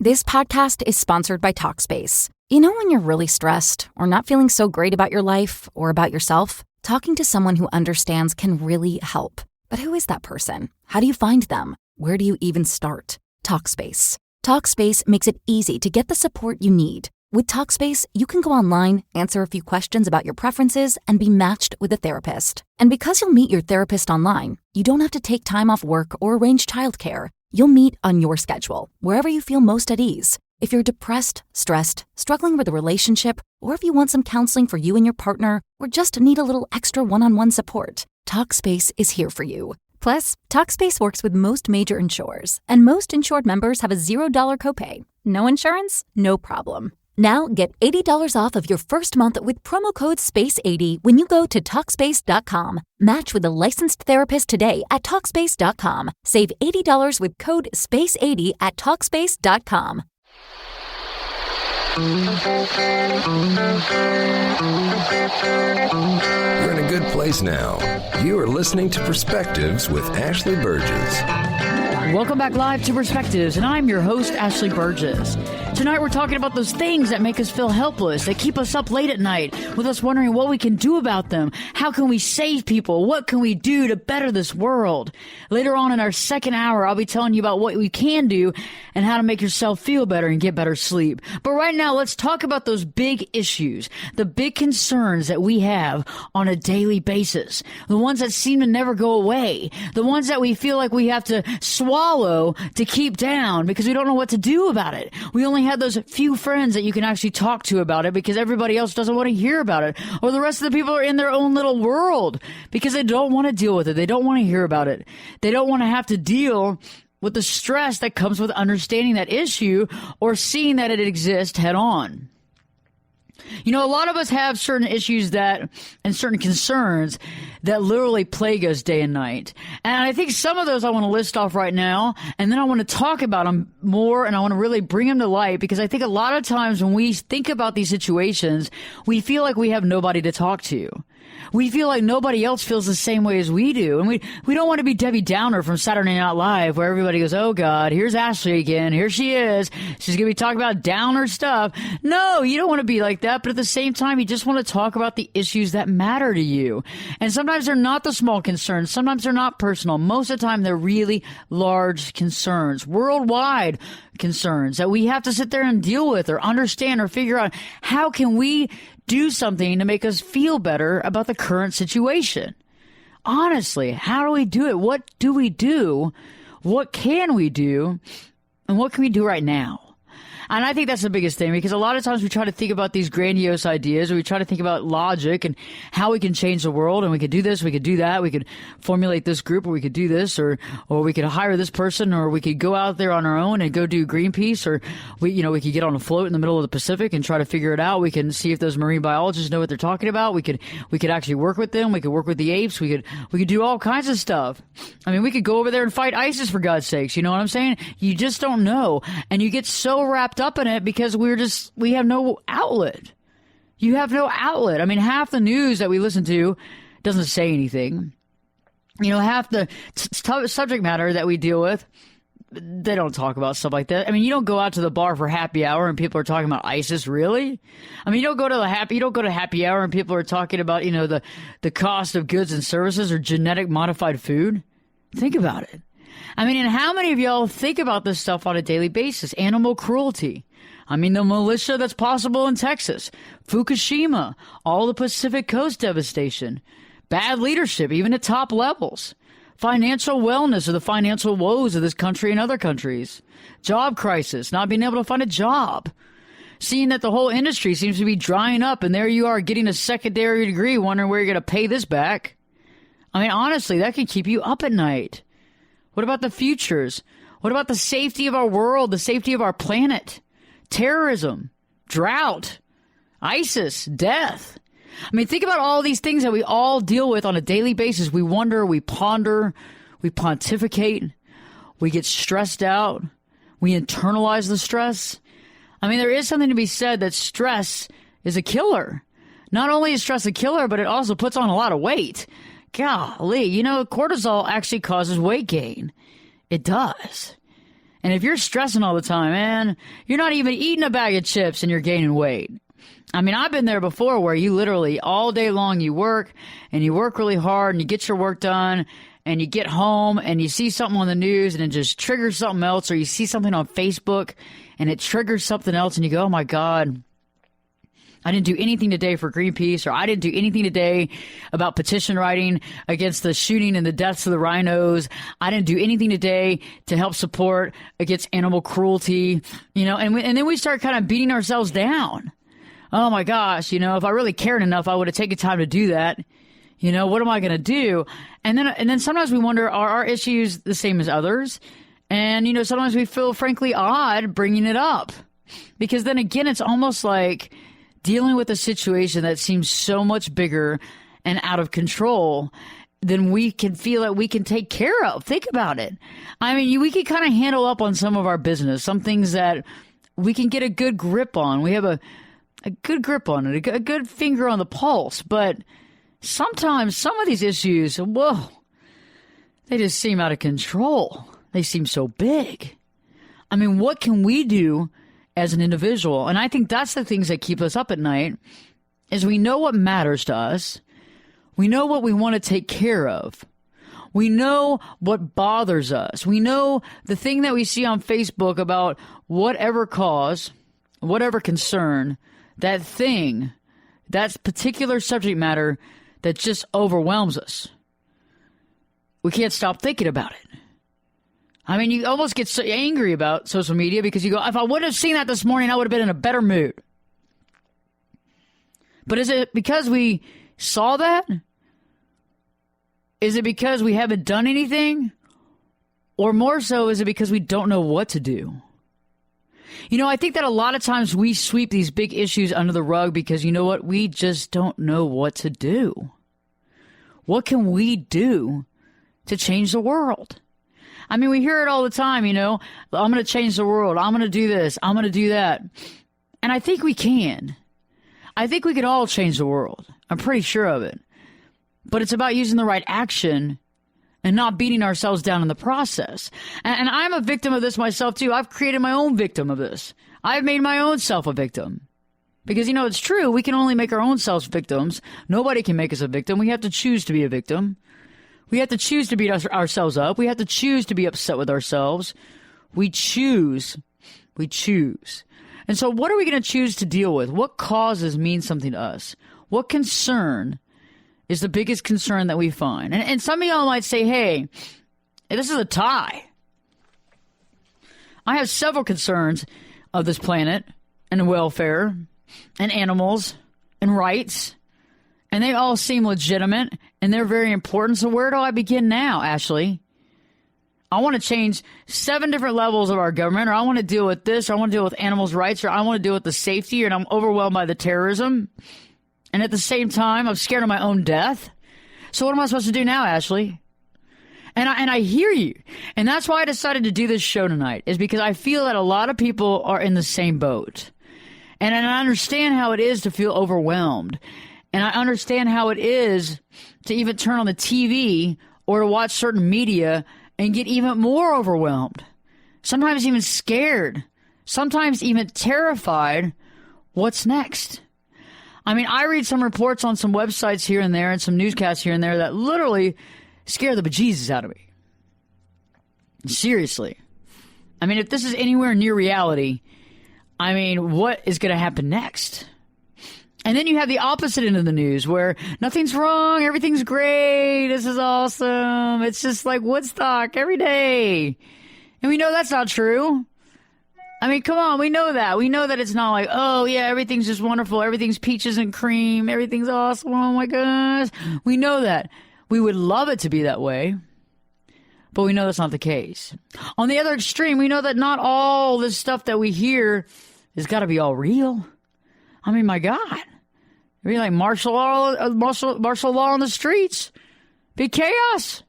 This podcast is sponsored by Talkspace. You know when you're really stressed or not feeling so great about your life or about yourself? Talking to someone who understands can really help. But who is that person? How do you find them? Where do you even start? Talkspace. Talkspace makes it easy to get the support you need. With Talkspace, you can go online, answer a few questions about your preferences, and be matched with a therapist. And because you'll meet your therapist online, you don't have to take time off work or arrange childcare. You'll meet on your schedule, wherever you feel most at ease. If you're depressed, stressed, struggling with a relationship, or if you want some counseling for you and your partner, or just need a little extra one-on-one support, Talkspace is here for you. Plus, Talkspace works with most major insurers, and most insured members have a $0 copay. No insurance? No problem. Now get $80 off of your first month with promo code SPACE80 when you go to Talkspace.com. Match with a licensed therapist today at Talkspace.com. Save $80 with code SPACE80 at Talkspace.com. You're in a good place now. You are listening to Perspectives with Ashley Burgess. Welcome back live to Perspectives, and I'm your host, Ashley Burgess. Tonight we're talking about those things that make us feel helpless, that keep us up late at night, with us wondering what we can do about them. How can we save people? What can we do to better this world? Later on in our second hour, I'll be telling you about what we can do and how to make yourself feel better and get better sleep. But right now, let's talk about those big issues, the big concerns that we have on a daily basis, the ones that seem to never go away, the ones that we feel like we have to swallow to keep down because we don't know what to do about it. We only have those few friends that you can actually talk to about it because everybody else doesn't want to hear about it, or the rest of the people are in their own little world because they don't want to deal with it. They don't want to hear about it. They don't want to have to deal with the stress that comes with understanding that issue or seeing that it exists head on. You know, a lot of us have certain issues and certain concerns that literally plague us day and night. And I think some of those I want to list off right now, and then I want to talk about them more, and I want to really bring them to light, because I think a lot of times when we think about these situations, we feel like we have nobody to talk to. We feel like nobody else feels the same way as we do. And we don't want to be Debbie Downer from Saturday Night Live, where everybody goes, oh, God, here's Ashley again. Here she is. She's going to be talking about downer stuff. No, you don't want to be like that. But at the same time, you just want to talk about the issues that matter to you. And sometimes they're not the small concerns. Sometimes they're not personal. Most of the time, they're really large concerns, worldwide concerns that we have to sit there and deal with or understand or figure out how can we do something to make us feel better about the current situation. Honestly, how do we do it? What do we do? What can we do? And what can we do right now? And I think that's the biggest thing, because a lot of times we try to think about these grandiose ideas, or we try to think about logic and how we can change the world, and we could do this, we could do that, we could formulate this group, or we could do this, or we could hire this person, or we could go out there on our own and go do Greenpeace, or we could get on a float in the middle of the Pacific and try to figure it out. We can see if those marine biologists know what they're talking about. We could actually work with them. We could work with the apes. We could do all kinds of stuff. I mean, we could go over there and fight ISIS, for God's sakes. You know what I'm saying? You just don't know. And you get so wrapped up in it because we have no outlet. You have no outlet. I mean, half the news that we listen to doesn't say anything. You know, half the subject matter that we deal with, they don't talk about stuff like that. I mean, you don't go out to the bar for happy hour and people are talking about ISIS, really? I mean, you don't go to happy hour and people are talking about, you know, the cost of goods and services or genetic modified food. Think about it. I mean, and how many of y'all think about this stuff on a daily basis? Animal cruelty. I mean, the militia that's possible in Texas, Fukushima, all the Pacific Coast devastation, bad leadership, even at top levels, financial wellness or the financial woes of this country and other countries, job crisis, not being able to find a job, seeing that the whole industry seems to be drying up, and there you are getting a secondary degree, wondering where you're going to pay this back. I mean, honestly, that can keep you up at night. What about the futures? What about the safety of our world, the safety of our planet? Terrorism, drought, ISIS, death. I mean, think about all these things that we all deal with on a daily basis. We wonder, we ponder, we pontificate, we get stressed out, we internalize the stress. I mean, there is something to be said that stress is a killer. Not only is stress a killer, but it also puts on a lot of weight. Golly, you know, cortisol actually causes weight gain. It does. And if you're stressing all the time, man, you're not even eating a bag of chips and you're gaining weight. I mean, I've been there before where you literally all day long you work and you work really hard and you get your work done and you get home and you see something on the news and it just triggers something else, or you see something on Facebook and it triggers something else and you go, oh my God, I didn't do anything today for Greenpeace, or I didn't do anything today about petition writing against the shooting and the deaths of the rhinos. I didn't do anything today to help support against animal cruelty, and then we start kind of beating ourselves down. Oh my gosh, if I really cared enough, I would have taken time to do that. What am I going to do? And then sometimes we wonder, are our issues the same as others? And, sometimes we feel frankly odd bringing it up, because then again, it's almost like dealing with a situation that seems so much bigger and out of control than we can feel that we can take care of. Think about it. I mean, we can kind of handle up on some of our business, some things that we can get a good grip on. We have a good grip on it, a good finger on the pulse. But sometimes some of these issues, whoa, they just seem out of control. They seem so big. I mean, what can we do as an individual? And I think that's the things that keep us up at night, is we know what matters to us. We know what we want to take care of. We know what bothers us. We know the thing that we see on Facebook about whatever cause, whatever concern, that thing, that particular subject matter that just overwhelms us. We can't stop thinking about it. I mean, you almost get so angry about social media because you go, if I wouldn't have seen that this morning, I would have been in a better mood. But is it because we saw that? Is it because we haven't done anything? Or more so, is it because we don't know what to do? I think that a lot of times we sweep these big issues under the rug because, you know what? We just don't know what to do. What can we do to change the world? I mean, we hear it all the time, I'm going to change the world. I'm going to do this. I'm going to do that. And I think we can. I think we can all change the world. I'm pretty sure of it. But it's about using the right action and not beating ourselves down in the process. And I'm a victim of this myself, too. I've created my own victim of this. I've made my own self a victim. Because, it's true. We can only make our own selves victims. Nobody can make us a victim. We have to choose to be a victim. We have to choose to beat ourselves up. We have to choose to be upset with ourselves. We choose. We choose. And so what are we going to choose to deal with? What causes mean something to us? What concern is the biggest concern that we find? And some of y'all might say, hey, this is a tie. I have several concerns of this planet and welfare and animals and rights. And they all seem legitimate, and they're very important. So where do I begin now, Ashley? I want to change 7 different levels of our government, or I want to deal with this, or I want to deal with animals' rights, or I want to deal with the safety, and I'm overwhelmed by the terrorism. And at the same time, I'm scared of my own death. So what am I supposed to do now, Ashley? And I hear you. And that's why I decided to do this show tonight, is because I feel that a lot of people are in the same boat. And I understand how it is to feel overwhelmed. And I understand how it is to even turn on the TV or to watch certain media and get even more overwhelmed. Sometimes even scared. Sometimes even terrified. What's next? I mean, I read some reports on some websites here and there and some newscasts here and there that literally scare the bejesus out of me. Seriously. I mean, if this is anywhere near reality, I mean, what is going to happen next? And then you have the opposite end of the news where nothing's wrong, everything's great, this is awesome. It's just like Woodstock every day. And we know that's not true. I mean, come on, we know that. We know that it's not like, oh, yeah, everything's just wonderful. Everything's peaches and cream. Everything's awesome. Oh, my gosh. We know that. We would love it to be that way. But we know that's not the case. On the other extreme, we know that not all this stuff that we hear has got to be all real. I mean, my God. It'd be like martial law on the streets. Be chaos.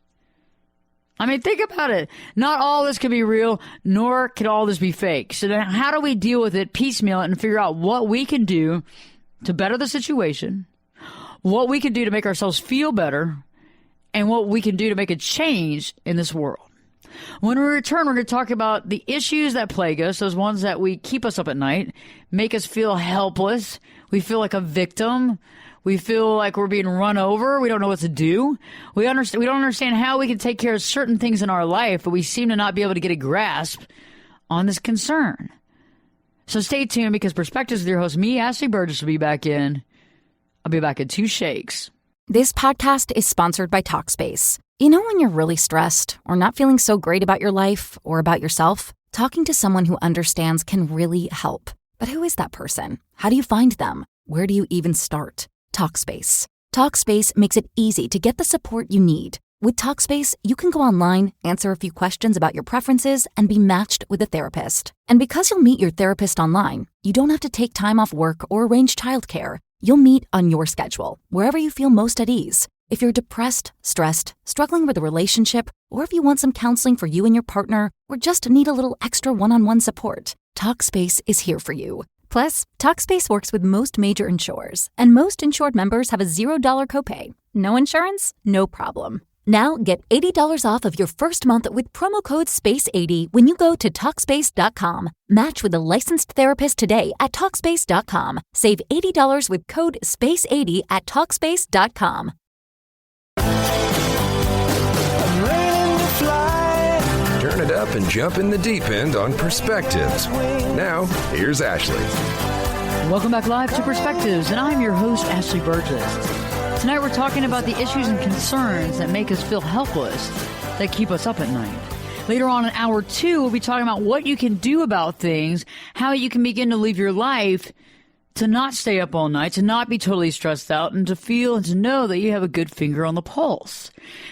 I mean, think about it. Not all this can be real, nor can all this be fake. So then how do we deal with it, piecemeal it, and figure out what we can do to better the situation, what we can do to make ourselves feel better, and what we can do to make a change in this world? When we return, we're going to talk about the issues that plague us, those ones that we keep us up at night, make us feel helpless. We feel like a victim. We feel like we're being run over. We don't know what to do. We don't understand how we can take care of certain things in our life, but we seem to not be able to get a grasp on this concern. So stay tuned, because Perspectives with your host, me, Ashley Burgess, will be back in. I'll be back in 2 shakes. This podcast is sponsored by Talkspace. You know when you're really stressed or not feeling so great about your life or about yourself? Talking to someone who understands can really help. But who is that person? How do you find them? Where do you even start? Talkspace. Talkspace makes it easy to get the support you need. With Talkspace, you can go online, answer a few questions about your preferences, and be matched with a therapist. And because you'll meet your therapist online, you don't have to take time off work or arrange childcare. You'll meet on your schedule, wherever you feel most at ease. If you're depressed, stressed, struggling with a relationship, or if you want some counseling for you and your partner, or just need a little extra one-on-one support, Talkspace is here for you. Plus, Talkspace works with most major insurers, and most insured members have a $0 copay. No insurance? No problem. Now get $80 off of your first month with promo code SPACE80 when you go to Talkspace.com. Match with a licensed therapist today at Talkspace.com. Save $80 with code SPACE80 at Talkspace.com. Turn it up and jump in the deep end on Perspectives. Now, here's Ashley. Welcome back live to Perspectives, and I'm your host, Ashley Burgess. Tonight we're talking about the issues and concerns that make us feel helpless, that keep us up at night. Later on in hour 2, we'll be talking about what you can do about things, how you can begin to live your life to not stay up all night, to not be totally stressed out, and to feel and to know that you have a good finger on the pulse.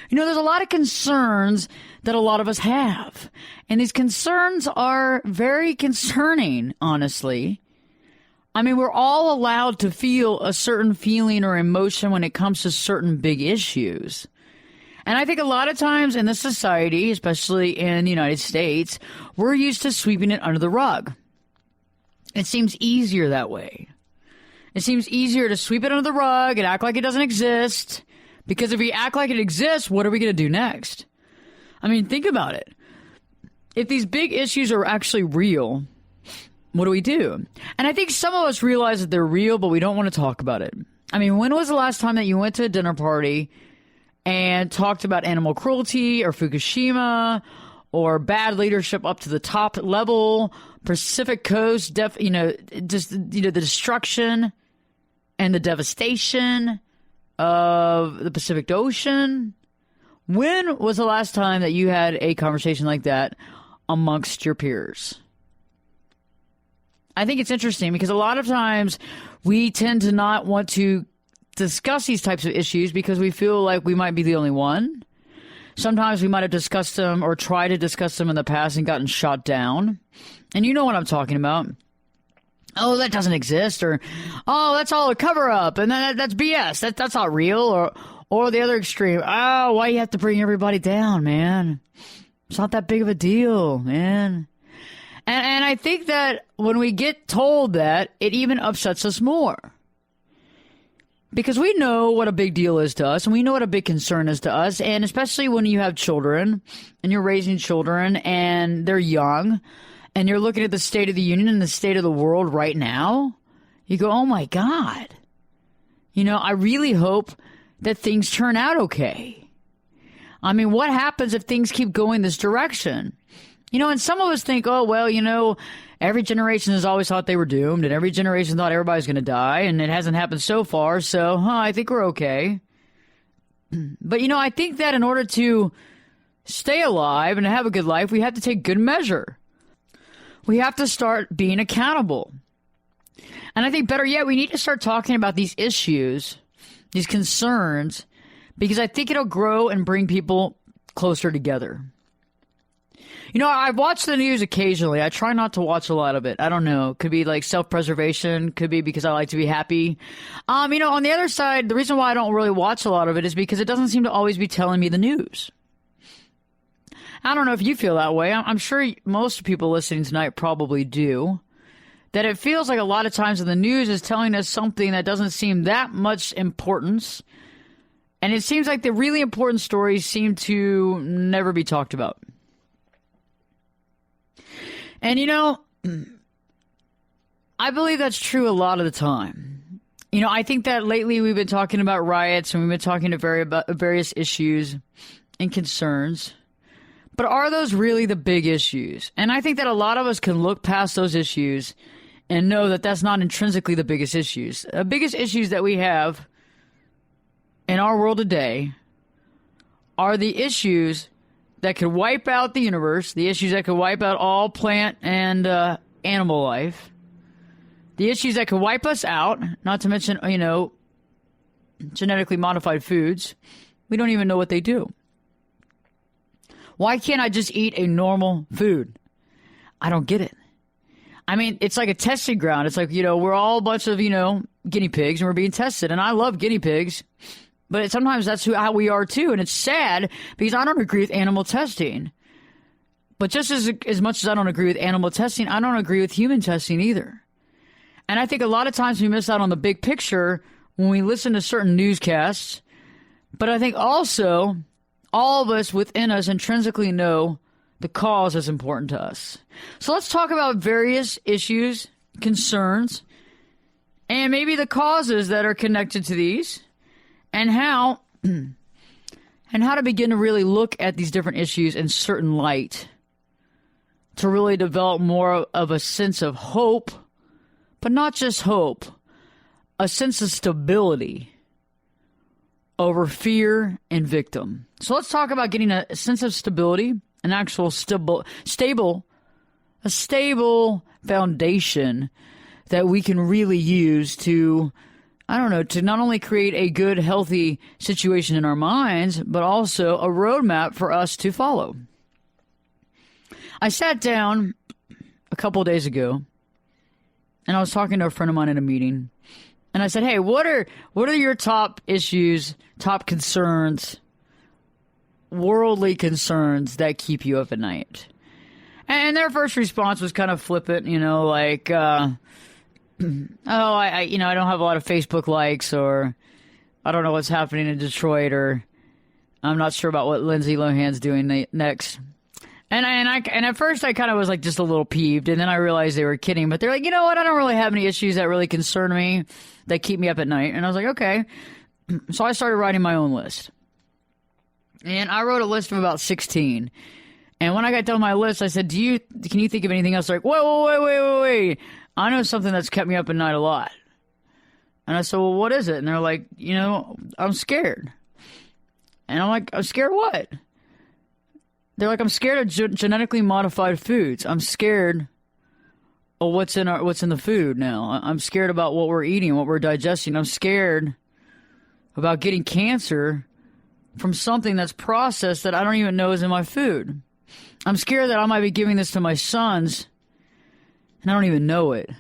You know, there's a lot of concerns that a lot of us have, and these concerns are very concerning, honestly. I mean, we're all allowed to feel a certain feeling or emotion when it comes to certain big issues. And I think a lot of times in this society, especially in the United States, we're used to sweeping it under the rug. It seems easier that way. It seems easier to sweep it under the rug and act like it doesn't exist. Because if we act like it exists, what are we going to do next? I mean, think about it. If these big issues are actually real, what do we do? And I think some of us realize that they're real, but we don't want to talk about it. I mean, when was the last time that you went to a dinner party and talked about animal cruelty or Fukushima or bad leadership up to the top level, Pacific Coast, the destruction and the devastation of the Pacific Ocean? When was the last time that you had a conversation like that amongst your peers? I think it's interesting because a lot of times we tend to not want to discuss these types of issues because we feel like we might be the only one. Sometimes we might have discussed them or tried to discuss them in the past and gotten shot down. And you know what I'm talking about. Oh, that doesn't exist. Or, oh, that's all a cover-up. And that's BS. That's not real. Or the other extreme. Oh, why you have to bring everybody down, man? It's not that big of a deal, man. And I think that when we get told that, it even upsets us more. Because we know what a big deal is to us, and we know what a big concern is to us, and especially when you have children, and you're raising children, and they're young, and you're looking at the state of the union and the state of the world right now, you go, oh my God. You know, I really hope that things turn out okay. I mean, what happens if things keep going this direction? You know, and some of us think, oh, well, you know, every generation has always thought they were doomed, and every generation thought everybody's going to die, and it hasn't happened so far, so I think we're okay. But, you know, I think that in order to stay alive and have a good life, we have to take good measure. We have to start being accountable. And I think better yet, we need to start talking about these issues, these concerns, because I think it'll grow and bring people closer together. You know, I watch the news occasionally. I try not to watch a lot of it. I don't know. Could be like self-preservation. Could be because I like to be happy. You know, on the other side, the reason why I don't really watch a lot of it is because it doesn't seem to always be telling me the news. I don't know if you feel that way. I'm sure most people listening tonight probably do. That it feels like a lot of times the news is telling us something that doesn't seem that much importance. And it seems like the really important stories seem to never be talked about. And, I believe that's true a lot of the time. I think that lately we've been talking about riots and we've been talking about various issues and concerns. But are those really the big issues? And I think that a lot of us can look past those issues and know that that's not intrinsically the biggest issues. The biggest issues that we have in our world today are the issues that could wipe out the universe, the issues that could wipe out all plant and animal life, the issues that could wipe us out, not to mention, genetically modified foods. We don't even know what they do. Why can't I just eat a normal food? I don't get it. I mean, it's like a testing ground. It's like, we're all a bunch of, guinea pigs and we're being tested. And I love guinea pigs. But sometimes that's how we are, too. And it's sad because I don't agree with animal testing. But just as much as I don't agree with animal testing, I don't agree with human testing either. And I think a lot of times we miss out on the big picture when we listen to certain newscasts. But I think also all of us within us intrinsically know the cause is important to us. So let's talk about various issues, concerns, and maybe the causes that are connected to these. And how to begin to really look at these different issues in certain light to really develop more of a sense of hope, but not just hope, a sense of stability over fear and victim. So let's talk about getting a sense of stability, an actual stable foundation that we can really use to not only create a good, healthy situation in our minds, but also a roadmap for us to follow. I sat down a couple of days ago, and I was talking to a friend of mine in a meeting, and I said, hey, what are your top issues, top concerns, worldly concerns that keep you up at night? And their first response was kind of flippant, like, I don't have a lot of Facebook likes, or I don't know what's happening in Detroit, or I'm not sure about what Lindsay Lohan's doing next. And at first I kind of was like just a little peeved, and then I realized they were kidding. But they're like, you know what? I don't really have any issues that really concern me, that keep me up at night. And I was like, okay. So I started writing my own list, and I wrote a list of about 16. And when I got done with my list, I said, can you think of anything else? They're like, wait. I know something that's kept me up at night a lot. And I said, well, what is it? And they're like, I'm scared. And I'm like, I'm scared of what? They're like, I'm scared of genetically modified foods. I'm scared of what's in the food now. I'm scared about what we're eating, what we're digesting. I'm scared about getting cancer from something that's processed that I don't even know is in my food. I'm scared that I might be giving this to my sons, and I don't even know it.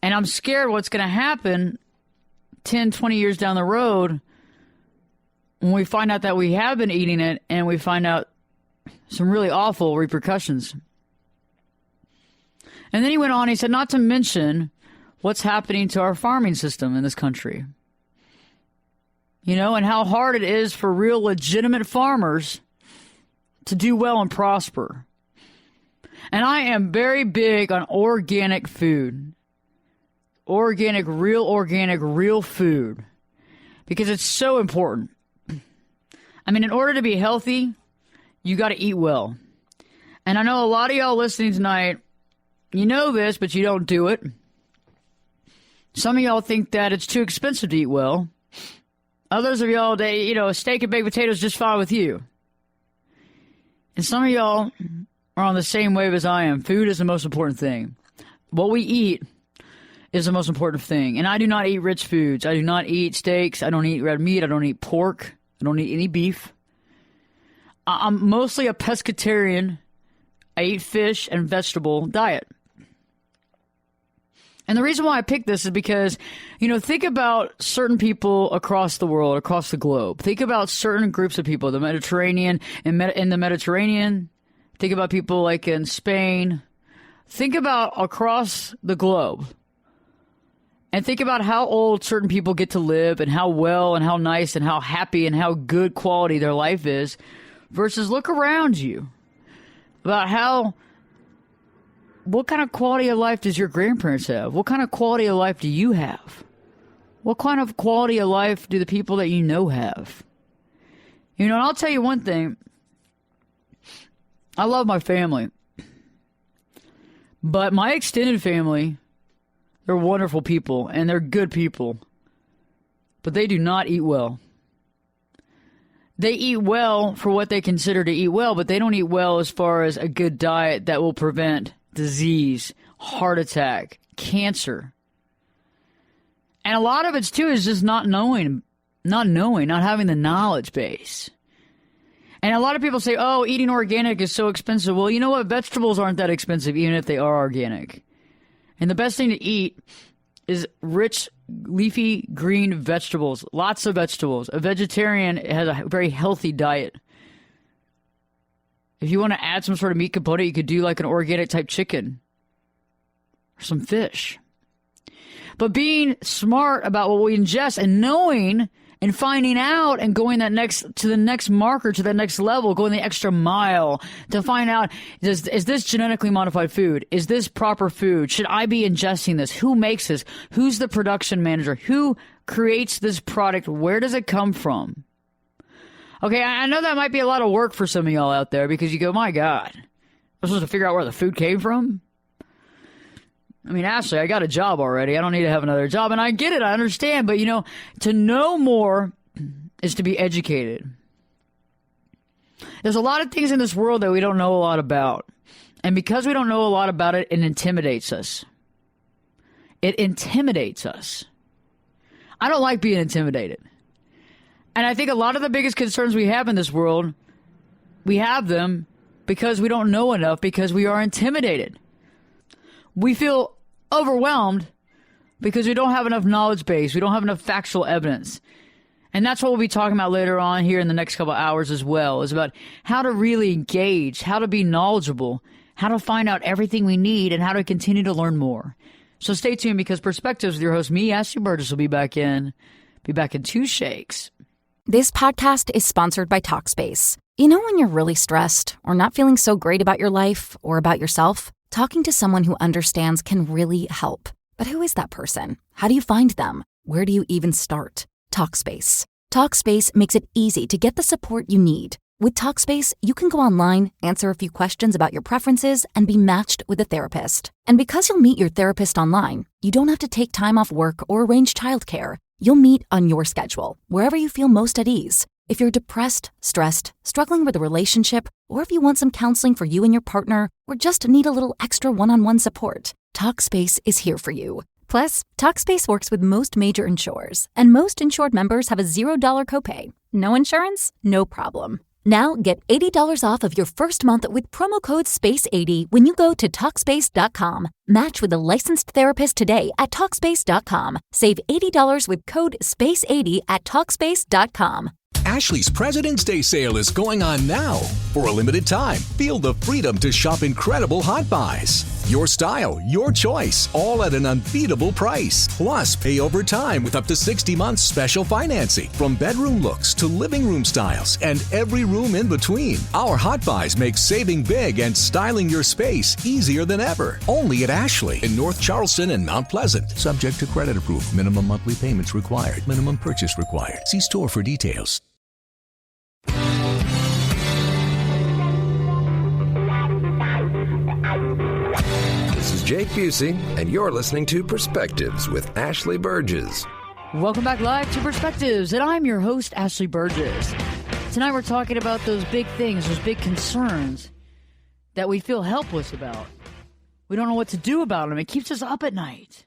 And I'm scared what's going to happen 10, 20 years down the road when we find out that we have been eating it and we find out some really awful repercussions. And then he went on, he said, not to mention what's happening to our farming system in this country. And how hard it is for real legitimate farmers to do well and prosper. And I am very big on organic food. Organic, real food. Because it's so important. I mean, in order to be healthy, you got to eat well. And I know a lot of y'all listening tonight, you know this, but you don't do it. Some of y'all think that it's too expensive to eat well. Others of y'all, a steak and baked potatoes just fine with you. And some of y'all are on the same wave as I am. Food is the most important thing. What we eat is the most important thing. And I do not eat rich foods. I do not eat steaks. I don't eat red meat. I don't eat pork. I don't eat any beef. I'm mostly a pescatarian. I eat fish and vegetable diet. And the reason why I picked this is because, think about certain people across the world, across the globe. Think about certain groups of people, the Mediterranean, in the Mediterranean. Think about people like in Spain. Think about across the globe. And think about how old certain people get to live and how well and how nice and how happy and how good quality their life is versus look around you about how what kind of quality of life does your grandparents have? What kind of quality of life do you have? What kind of quality of life do the people that you know have? You know, and I'll tell you one thing. I love my family. But my extended family, they're wonderful people, and they're good people. But they do not eat well. They eat well for what they consider to eat well, but they don't eat well as far as a good diet that will prevent disease, heart attack, cancer. And a lot of it, too, is just not knowing, not having the knowledge base. And a lot of people say, oh, eating organic is so expensive. Well, you know what? Vegetables aren't that expensive, even if they are organic. And the best thing to eat is rich, leafy, green vegetables. Lots of vegetables. A vegetarian has a very healthy diet. If you want to add some sort of meat component, you could do like an organic type chicken or some fish. But being smart about what we ingest and knowing and finding out and going to the next marker, to the next level, going the extra mile to find out, is this genetically modified food? Is this proper food? Should I be ingesting this? Who makes this? Who's the production manager? Who creates this product? Where does it come from? Okay, I know that might be a lot of work for some of y'all out there because you go, my God, I'm supposed to figure out where the food came from? I mean, Ashley, I got a job already. I don't need to have another job. And I get it. I understand. But, you know, to know more is to be educated. There's a lot of things in this world that we don't know a lot about. And because we don't know a lot about it, it intimidates us. It intimidates us. I don't like being intimidated. And I think a lot of the biggest concerns we have in this world, we have them because we don't know enough, because we are intimidated. We feel overwhelmed because we don't have enough knowledge base. We don't have enough factual evidence. And that's what we'll be talking about later on here in the next couple of hours as well, is about how to really engage, how to be knowledgeable, how to find out everything we need, and how to continue to learn more. So stay tuned, because Perspectives with your host, me, Ashley Burgess, will be back in 2 shakes. This podcast is sponsored by Talkspace. You know when you're really stressed or not feeling so great about your life or about yourself? Talking to someone who understands can really help. But who is that person? How do you find them? Where do you even start? Talkspace. Talkspace makes it easy to get the support you need. With Talkspace, you can go online, answer a few questions about your preferences, and be matched with a therapist. And because you'll meet your therapist online, you don't have to take time off work or arrange childcare. You'll meet on your schedule, wherever you feel most at ease. If you're depressed, stressed, struggling with a relationship, or if you want some counseling for you and your partner, or just need a little extra one-on-one support, Talkspace is here for you. Plus, Talkspace works with most major insurers, and most insured members have a $0 copay. No insurance? No problem. Now get $80 off of your first month with promo code SPACE80 when you go to Talkspace.com. Match with a licensed therapist today at Talkspace.com. Save $80 with code SPACE80 at Talkspace.com. Ashley's President's Day sale is going on now. For a limited time, feel the freedom to shop incredible hot buys. Your style, your choice, all at an unbeatable price. Plus, pay over time with up to 60 months special financing. From bedroom looks to living room styles and every room in between. Our hot buys make saving big and styling your space easier than ever. Only at Ashley in North Charleston and Mount Pleasant. Subject to credit approval. Minimum monthly payments required. Minimum purchase required. See store for details. This is Jake Busey, and you're listening to Perspectives with Ashley Burgess. Welcome back live to Perspectives, and I'm your host, Ashley Burgess. Tonight we're talking about those big things, those big concerns that we feel helpless about. We don't know what to do about them. It keeps us up at night.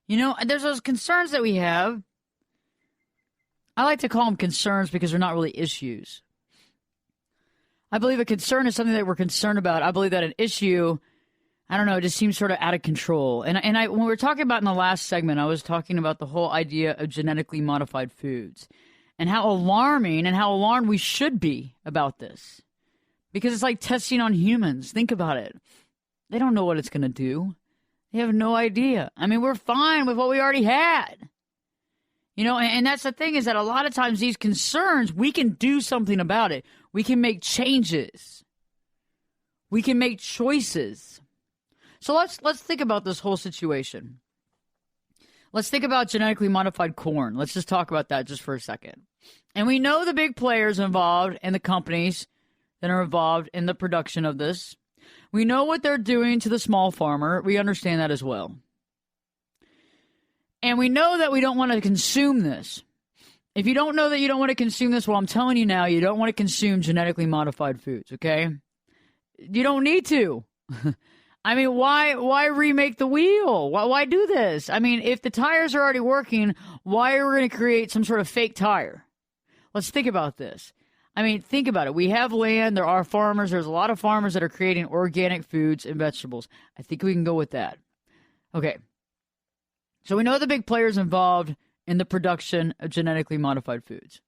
You know, there's those concerns that we have. I like to call them concerns because they're not really issues. I believe a concern is something that we're concerned about. I believe that an issue, I don't know, it just seems sort of out of control. And when we were talking about in the last segment, I was talking about the whole idea of genetically modified foods and how alarming and how alarmed we should be about this. Because it's like testing on humans. Think about it. They don't know what it's going to do. They have no idea. I mean, we're fine with what we already had. You know, and that's the thing, is that a lot of times these concerns, we can do something about it. We can make changes. We can make choices. So let's think about this whole situation. Let's think about genetically modified corn. Let's just talk about that just for a second. And we know the big players involved and the companies that are involved in the production of this. We know what they're doing to the small farmer. We understand that as well. And we know that we don't want to consume this. If you don't know that you don't want to consume this, well, I'm telling you now, you don't want to consume genetically modified foods, okay? You don't need to. I mean, why remake the wheel? Why do this? I mean, if the tires are already working, why are we going to create some sort of fake tire? Let's think about this. I mean, think about it. We have land. There are farmers. There's a lot of farmers that are creating organic foods and vegetables. I think we can go with that. Okay. So we know the big players involved in the production of genetically modified foods.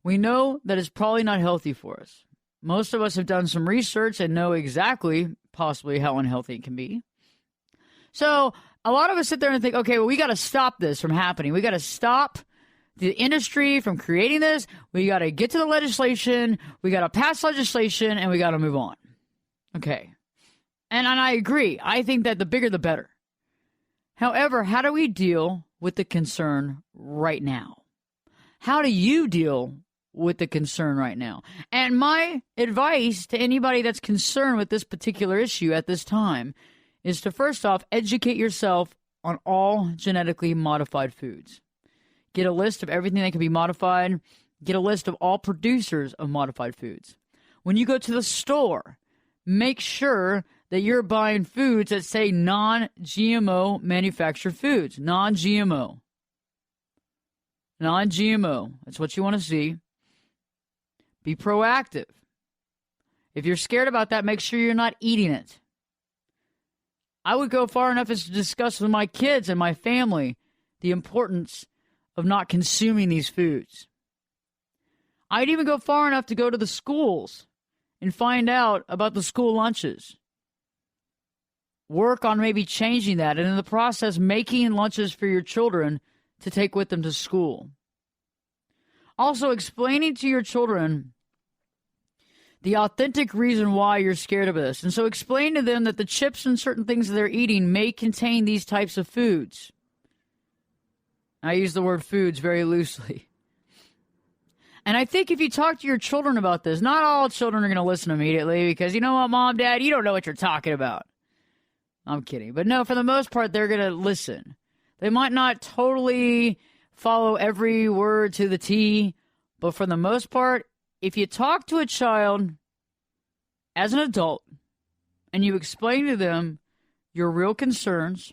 We know that it's probably not healthy for us. Most of us have done some research and know exactly, possibly, how unhealthy it can be. So a lot of us sit there and think, okay, well, we got to stop this from happening. We got to stop the industry from creating this. We got to get to the legislation. We got to pass legislation, and we got to move on. Okay. And I agree. I think that the bigger, the better. However, how do we deal with the concern right now? How do you deal with the concern right now? And my advice to anybody that's concerned with this particular issue at this time is to, first off, educate yourself on all genetically modified foods. Get a list of everything that can be modified. Get a list of all producers of modified foods. When you go to the store, make sure that you're buying foods that say non-GMO manufactured foods. Non-GMO. Non-GMO. That's what you want to see. Be proactive. If you're scared about that, make sure you're not eating it. I would go far enough as to discuss with my kids and my family the importance of not consuming these foods. I'd even go far enough to go to the schools and find out about the school lunches. Work on maybe changing that, and in the process, making lunches for your children to take with them to school. Also, explaining to your children the authentic reason why you're scared of this. And so explain to them that the chips and certain things that they're eating may contain these types of foods. I use the word foods very loosely. And I think if you talk to your children about this, not all children are going to listen immediately because, you know what, Mom, Dad, you don't know what you're talking about. I'm kidding. But no, for the most part, they're going to listen. They might not totally follow every word to the T, but for the most part, if you talk to a child as an adult and you explain to them your real concerns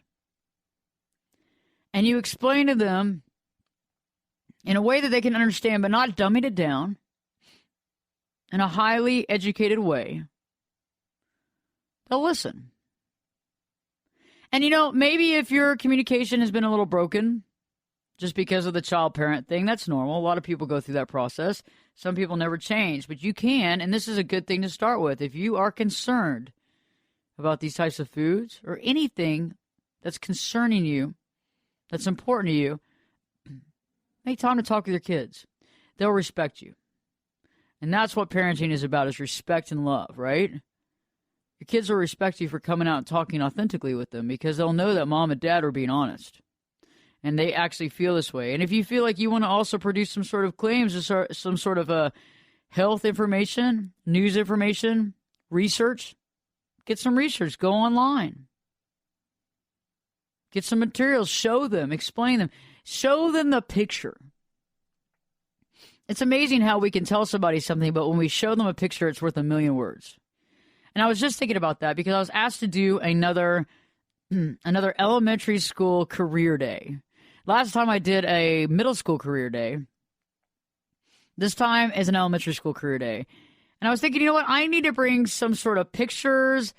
and you explain to them in a way that they can understand but not dumbing it down in a highly educated way, they'll listen. And, you know, maybe if your communication has been a little broken just because of the child-parent thing, that's normal. A lot of people go through that process. Some people never change, but you can, and this is a good thing to start with. If you are concerned about these types of foods or anything that's concerning you, that's important to you, make time to talk with your kids. They'll respect you. And that's what parenting is about, is respect and love, right? Your kids will respect you for coming out and talking authentically with them because they'll know that mom and dad are being honest. And they actually feel this way. And if you feel like you want to also produce some sort of claims, or some sort of health information, news information, research, get some research. Go online. Get some materials. Show them. Explain them. Show them the picture. It's amazing how we can tell somebody something, but when we show them a picture, it's worth a million words. And I was just thinking about that because I was asked to do another elementary school career day. Last time I did a middle school career day. This time is an elementary school career day. And I was thinking, you know what? I need to bring some sort of pictures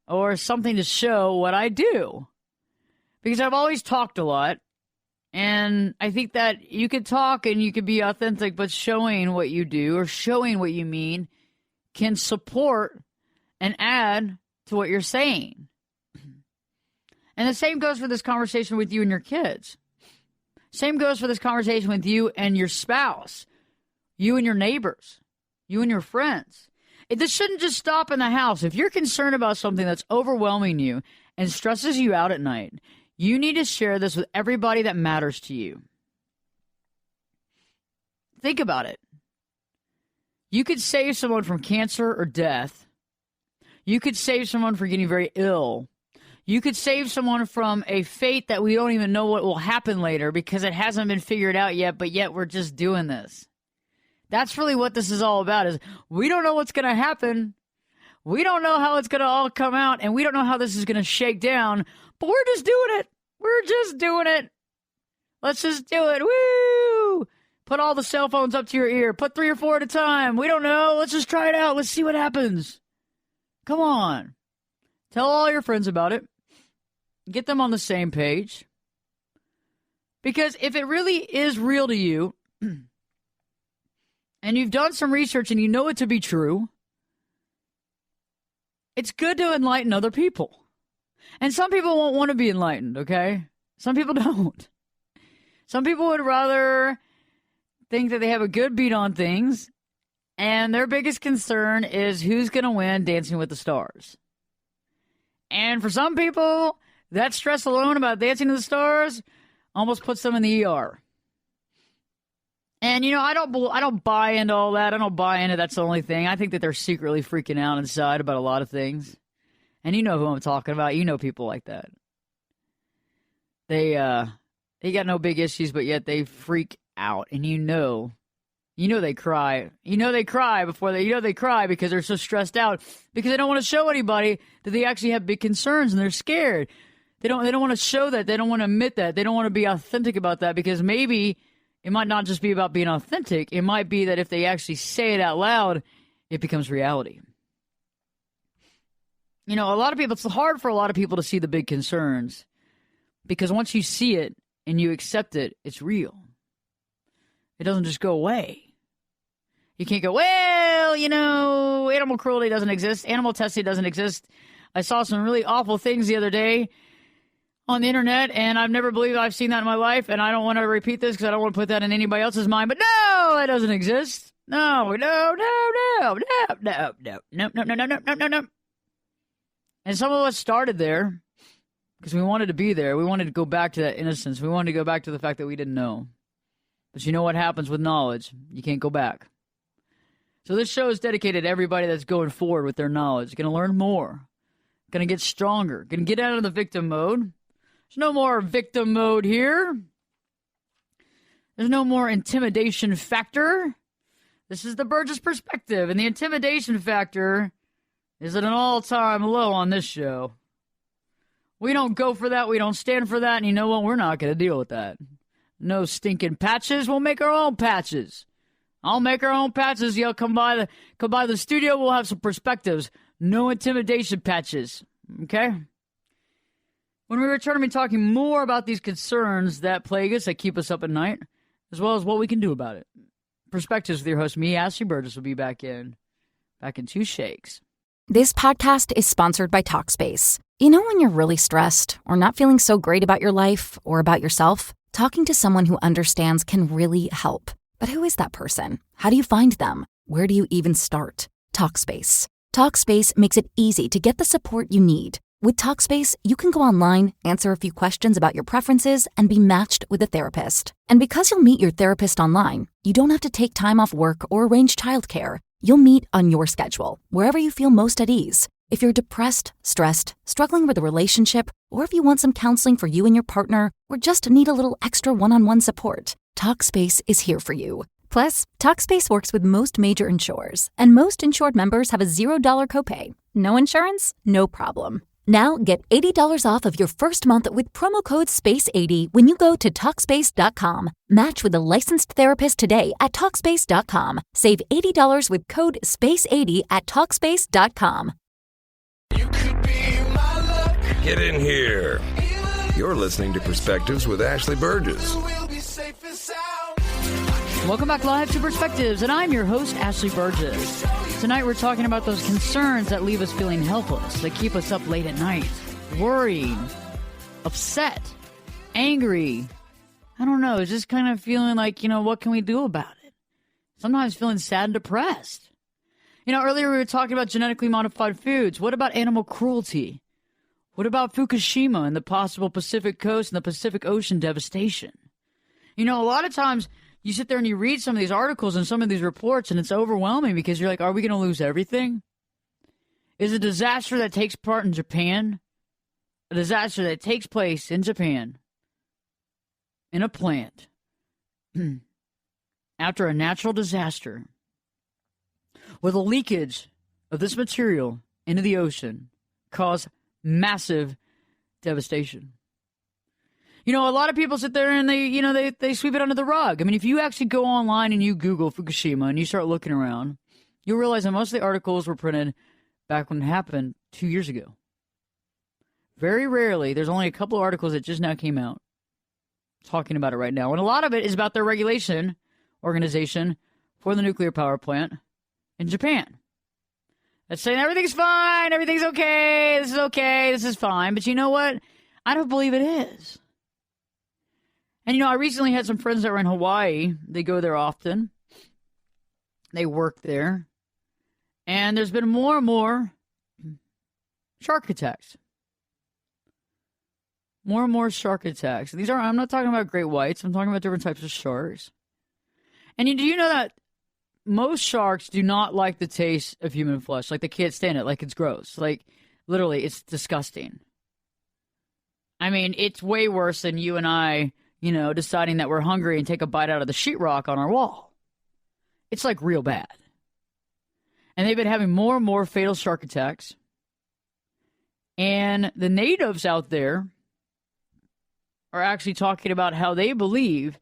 or something to show what I do. Because I've always talked a lot. And I think that you could talk and you could be authentic, but showing what you do or showing what you mean can support and add to what you're saying. And the same goes for this conversation with you and your kids. Same goes for this conversation with you and your spouse, you and your neighbors, you and your friends. This shouldn't just stop in the house. If you're concerned about something that's overwhelming you and stresses you out at night, you need to share this with everybody that matters to you. Think about it. You could save someone from cancer or death. You could save someone from getting very ill. You could save someone from a fate that we don't even know what will happen later because it hasn't been figured out yet, but yet we're just doing this. That's really what this is all about, is we don't know what's going to happen. We don't know how it's going to all come out, and we don't know how this is going to shake down, but we're just doing it. We're just doing it. Let's just do it. Woo! Put all the cell phones up to your ear. Put 3 or 4 at a time. We don't know. Let's just try it out. Let's see what happens. Come on. Tell all your friends about it. Get them on the same page. Because if it really is real to you, and you've done some research and you know it to be true, it's good to enlighten other people. And some people won't want to be enlightened, okay? Some people don't. Some people would rather think that they have a good beat on things, and their biggest concern is who's going to win Dancing with the Stars. And for some people, that stress alone about Dancing with the Stars almost puts them in the ER. And, you know, I don't buy into all that. I don't buy into that's the only thing. I think that they're secretly freaking out inside about a lot of things. And you know who I'm talking about. You know people like that. They got no big issues, but yet they freak out. And you know they cry. You know they cry because they're so stressed out because they don't want to show anybody that they actually have big concerns and they're scared. They don't want to show that. They don't want to admit that. They don't want to be authentic about that because maybe it might not just be about being authentic. It might be that if they actually say it out loud, it becomes reality. You know, a lot of people, it's hard for a lot of people to see the big concerns because once you see it and you accept it, it's real. It doesn't just go away. You can't go, well, you know, animal cruelty doesn't exist. Animal testing doesn't exist. I saw some really awful things the other day on the internet, and I've never believed I've seen that in my life, and I don't want to repeat this because I don't want to put that in anybody else's mind, but no, it doesn't exist. No. And some of us started there because we wanted to be there. We wanted to go back to that innocence. We wanted to go back to the fact that we didn't know. But you know what happens with knowledge? You can't go back. So this show is dedicated to everybody that's going forward with their knowledge, going to learn more, going to get stronger, going to get out of the victim mode. There's no more victim mode here. There's no more intimidation factor. This is the Burgess perspective, and the intimidation factor is at an all-time low on this show. We don't go for that. We don't stand for that, and you know what? We're not going to deal with that. No stinking patches. We'll make our own patches. I'll make our own patches. Y'all come by the studio. We'll have some perspectives. No intimidation patches. Okay? When we return, we'll be talking more about these concerns that plague us, that keep us up at night, as well as what we can do about it. Perspectives with your host, me, Ashley Burgess, will be back in 2 shakes. This podcast is sponsored by Talkspace. You know when you're really stressed or not feeling so great about your life or about yourself? Talking to someone who understands can really help. But who is that person? How do you find them? Where do you even start? Talkspace. Talkspace makes it easy to get the support you need. With Talkspace, you can go online, answer a few questions about your preferences, and be matched with a therapist. And because you'll meet your therapist online, you don't have to take time off work or arrange childcare. You'll meet on your schedule, wherever you feel most at ease. If you're depressed, stressed, struggling with a relationship, or if you want some counseling for you and your partner, or just need a little extra one-on-one support, Talkspace is here for you. Plus, Talkspace works with most major insurers, and most insured members have a $0 copay. No insurance? No problem. Now get $80 off of your first month with promo code SPACE80 when you go to Talkspace.com. Match with a licensed therapist today at Talkspace.com. Save $80 with code SPACE80 at Talkspace.com. Get in here. You're listening to Perspectives with Ashley Burgess. Welcome back live to Perspectives, and I'm your host, Ashley Burgess. Tonight we're talking about those concerns that leave us feeling helpless, that keep us up late at night, worrying, upset, angry. I don't know, just kind of feeling like, what can we do about it? Sometimes feeling sad and depressed. Earlier we were talking about genetically modified foods. What about animal cruelty? What about Fukushima and the possible Pacific coast and the Pacific Ocean devastation? A lot of times you sit there and you read some of these articles and some of these reports, and it's overwhelming because you're like, are we going to lose everything? Is a disaster that takes part in Japan a disaster that takes place in Japan in a plant after a natural disaster with a leakage of this material into the ocean cause massive devastation? A lot of people sit there and they sweep it under the rug. I mean, if you actually go online and you Google Fukushima and you start looking around, you'll realize that most of the articles were printed back when it happened 2 years ago. Very rarely, there's only a couple of articles that just now came out talking about it right now. And a lot of it is about their regulation organization for the nuclear power plant in Japan. That's saying everything's fine, everything's okay, this is fine. But you know what? I don't believe it is. And, I recently had some friends that were in Hawaii. They go there often. They work there. And there's been more and more shark attacks. More and more shark attacks. I'm not talking about great whites. I'm talking about different types of sharks. And do you know that most sharks do not like the taste of human flesh? Like, they can't stand it. Like, it's gross. Like, literally, it's disgusting. I mean, it's way worse than you and I, deciding that we're hungry and take a bite out of the sheetrock on our wall. It's, like, real bad. And they've been having more and more fatal shark attacks. And the natives out there are actually talking about how they believe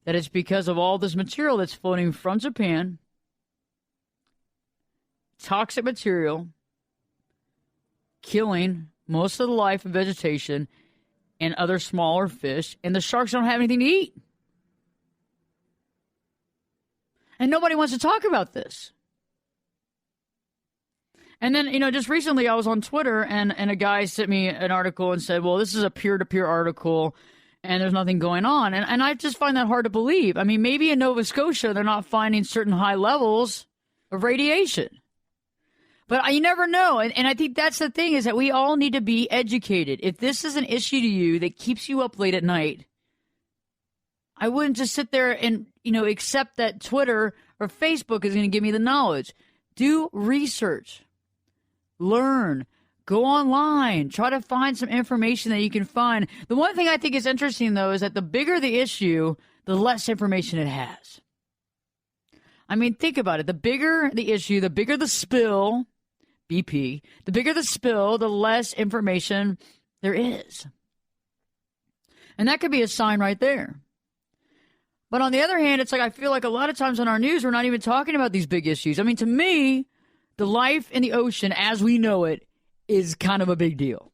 that it's because of all this material that's floating from Japan, toxic material, killing most of the life and vegetation and other smaller fish, and the sharks don't have anything to eat. And nobody wants to talk about this. And then, just recently I was on Twitter and a guy sent me an article and said, well, this is a peer-to-peer article and there's nothing going on. And I just find that hard to believe. I mean, maybe in Nova Scotia they're not finding certain high levels of radiation. But you never know. And I think that's the thing, is that we all need to be educated. If this is an issue to you that keeps you up late at night, I wouldn't just sit there and, accept that Twitter or Facebook is going to give me the knowledge. Do research. Learn. Go online. Try to find some information that you can find. The one thing I think is interesting, though, is that the bigger the issue, the less information it has. I mean, think about it. The bigger the issue, the bigger the spill, BP, the bigger the spill, the less information there is. And that could be a sign right there. But on the other hand, it's like I feel like a lot of times on our news, we're not even talking about these big issues. I mean, to me, the life in the ocean as we know it is kind of a big deal.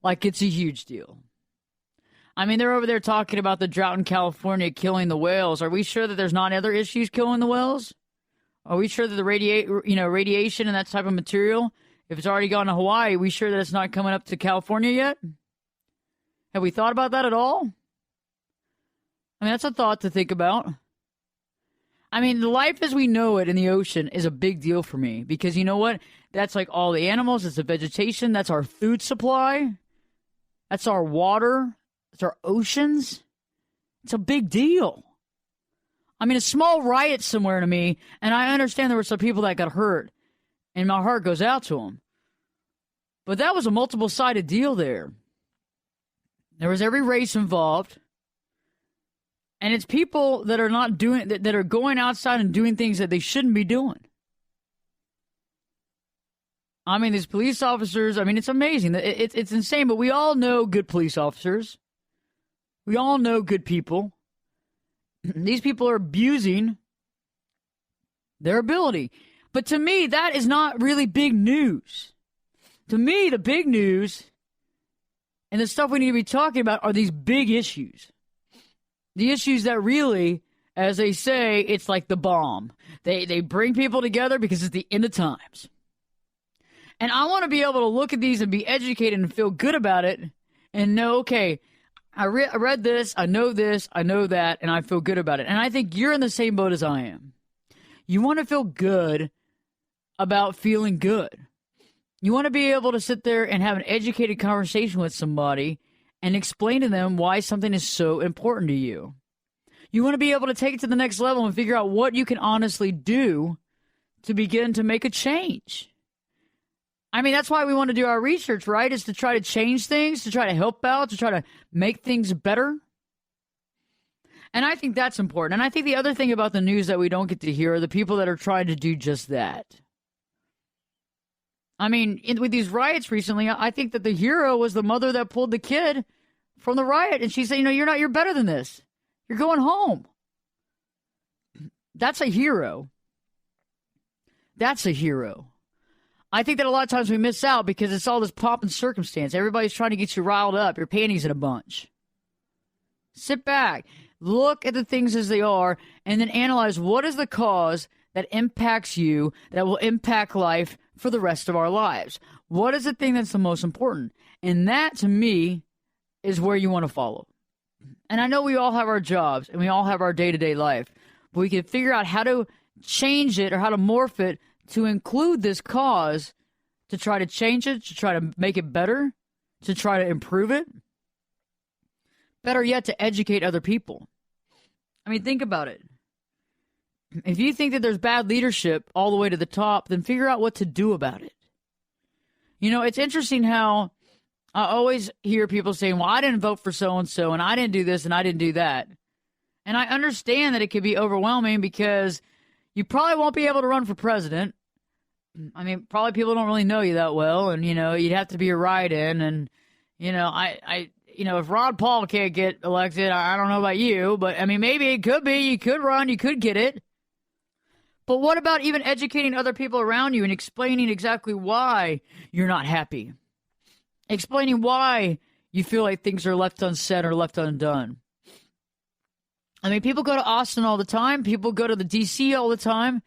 Like, it's a huge deal. I mean, they're over there talking about the drought in California killing the whales. Are we sure that there's not other issues killing the whales? Are we sure that the radiation and that type of material, if it's already gone to Hawaii, are we sure that it's not coming up to California yet? Have we thought about that at all? I mean, that's a thought to think about. I mean, the life as we know it in the ocean is a big deal for me because you know what? That's like all the animals, it's the vegetation, that's our food supply, that's our water, it's our oceans. It's a big deal. I mean, a small riot somewhere to me, and I understand there were some people that got hurt, and my heart goes out to them. But that was a multiple-sided deal there. There was every race involved. And it's people that are not doing that are going outside and doing things that they shouldn't be doing. I mean, these police officers, I mean, it's amazing. It's insane, but we all know good police officers. We all know good people. These people are abusing their ability. But to me, that is not really big news. To me, the big news and the stuff we need to be talking about are these big issues. The issues that really, as they say, it's like the bomb. They bring people together because it's the end of times. And I want to be able to look at these and be educated and feel good about it and know, okay, I read this, I know that, and I feel good about it. And I think you're in the same boat as I am. You want to feel good about feeling good. You want to be able to sit there and have an educated conversation with somebody and explain to them why something is so important to you. You want to be able to take it to the next level and figure out what you can honestly do to begin to make a change. I mean, that's why we want to do our research, right? Is to try to change things, to try to help out, to try to make things better. And I think that's important. And I think the other thing about the news that we don't get to hear are the people that are trying to do just that. I mean, with these riots recently, I think that the hero was the mother that pulled the kid from the riot. And she said, you're better than this. You're going home. That's a hero. That's a hero. I think that a lot of times we miss out because it's all this pomp and circumstance. Everybody's trying to get you riled up, your panties in a bunch. Sit back, look at the things as they are, and then analyze what is the cause that impacts you, that will impact life for the rest of our lives. What is the thing that's the most important? And that, to me, is where you want to follow. And I know we all have our jobs and we all have our day-to-day life, but we can figure out how to change it or how to morph it to include this cause, to try to change it, to try to make it better, to try to improve it. Better yet, to educate other people. I mean, think about it. If you think that there's bad leadership all the way to the top, then figure out what to do about it. It's interesting how I always hear people saying, well, I didn't vote for so-and-so, and I didn't do this, and I didn't do that. And I understand that it can be overwhelming because you probably won't be able to run for president. I mean, probably people don't really know you that well, and, you'd have to be a write-in, and, if Ron Paul can't get elected, I don't know about you, but, I mean, maybe it could be. You could run. You could get it. But what about even educating other people around you and explaining exactly why you're not happy? Explaining why you feel like things are left unsaid or left undone. I mean, people go to Austin all the time. People go to the D.C. all the time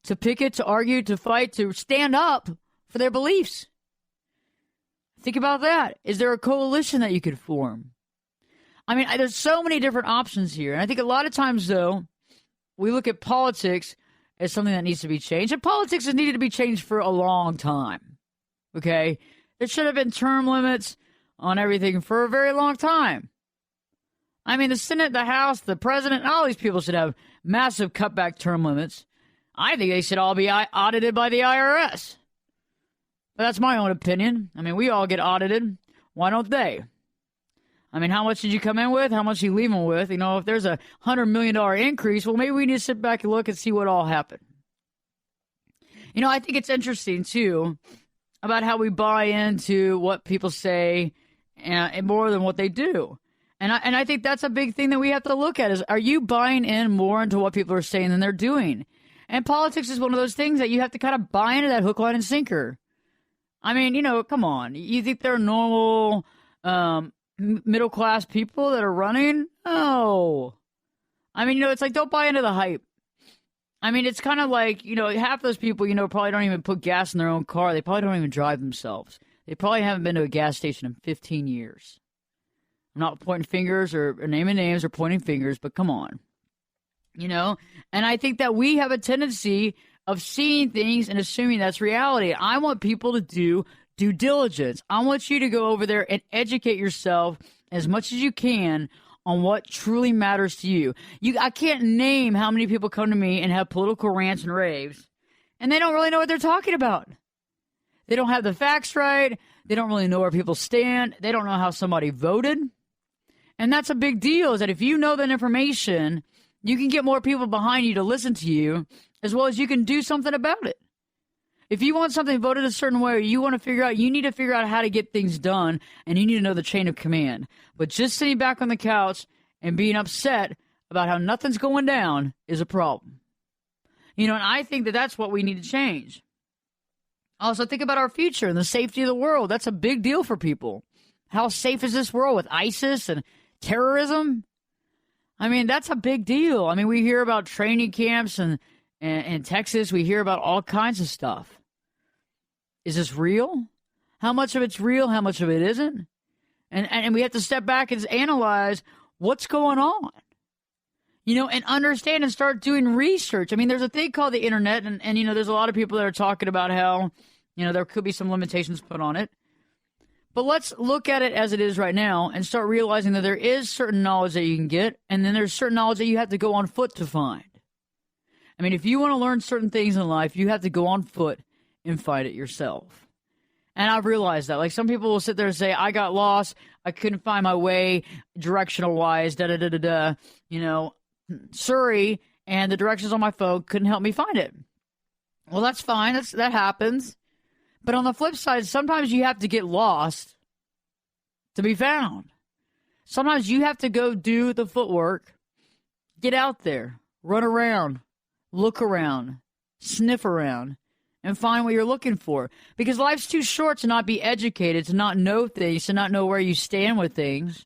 to picket, to argue, to fight, to stand up for their beliefs. Think about that. Is there a coalition that you could form? I mean, there's so many different options here. And I think a lot of times, though, we look at politics as something that needs to be changed. And politics has needed to be changed for a long time. Okay? There should have been term limits on everything for a very long time. I mean, the Senate, the House, the President, all these people should have massive cutback term limits. I think they should all be audited by the IRS. But that's my own opinion. I mean, we all get audited. Why don't they? I mean, how much did you come in with? How much did you leave them with? If there's a $100 million increase, well, maybe we need to sit back and look and see what all happened. I think it's interesting, too, about how we buy into what people say and more than what they do. And I think that's a big thing that we have to look at is, are you buying in more into what people are saying than they're doing? And politics is one of those things that you have to kind of buy into that hook, line, and sinker. I mean, come on. You think they're normal middle-class people that are running? No. I mean, it's like, don't buy into the hype. I mean, it's kind of like, half those people, probably don't even put gas in their own car. They probably don't even drive themselves. They probably haven't been to a gas station in 15 years. I'm not pointing fingers or naming names or pointing fingers, but come on. And I think that we have a tendency of seeing things and assuming that's reality. I want people to do due diligence. I want you to go over there and educate yourself as much as you can on what truly matters to you. I can't name how many people come to me and have political rants and raves, and they don't really know what they're talking about. They don't have the facts right. They don't really know where people stand. They don't know how somebody voted. And that's a big deal, is that if you know that information, you can get more people behind you to listen to you, as well as you can do something about it. If you want something voted a certain way, or you need to figure out how to get things done, and you need to know the chain of command. But just sitting back on the couch and being upset about how nothing's going down is a problem. And I think that that's what we need to change. Also, think about our future and the safety of the world. That's a big deal for people. How safe is this world with ISIS and terrorism? I mean, that's a big deal. I mean, we hear about training camps and in Texas. We hear about all kinds of stuff. Is this real? How much of it's real? How much of it isn't? And we have to step back and analyze what's going on. and understand and start doing research. I mean, there's a thing called the internet, and there's a lot of people that are talking about how, there could be some limitations put on it. But let's look at it as it is right now and start realizing that there is certain knowledge that you can get, and then there's certain knowledge that you have to go on foot to find. I mean, if you want to learn certain things in life, you have to go on foot and find it yourself. And I've realized that. Like, some people will sit there and say, I got lost, I couldn't find my way directional-wise, Surrey and the directions on my phone couldn't help me find it. Well, that's fine. That happens. But on the flip side, sometimes you have to get lost to be found. Sometimes you have to go do the footwork, get out there, run around, look around, sniff around, and find what you're looking for. Because life's too short to not be educated, to not know things, to not know where you stand with things,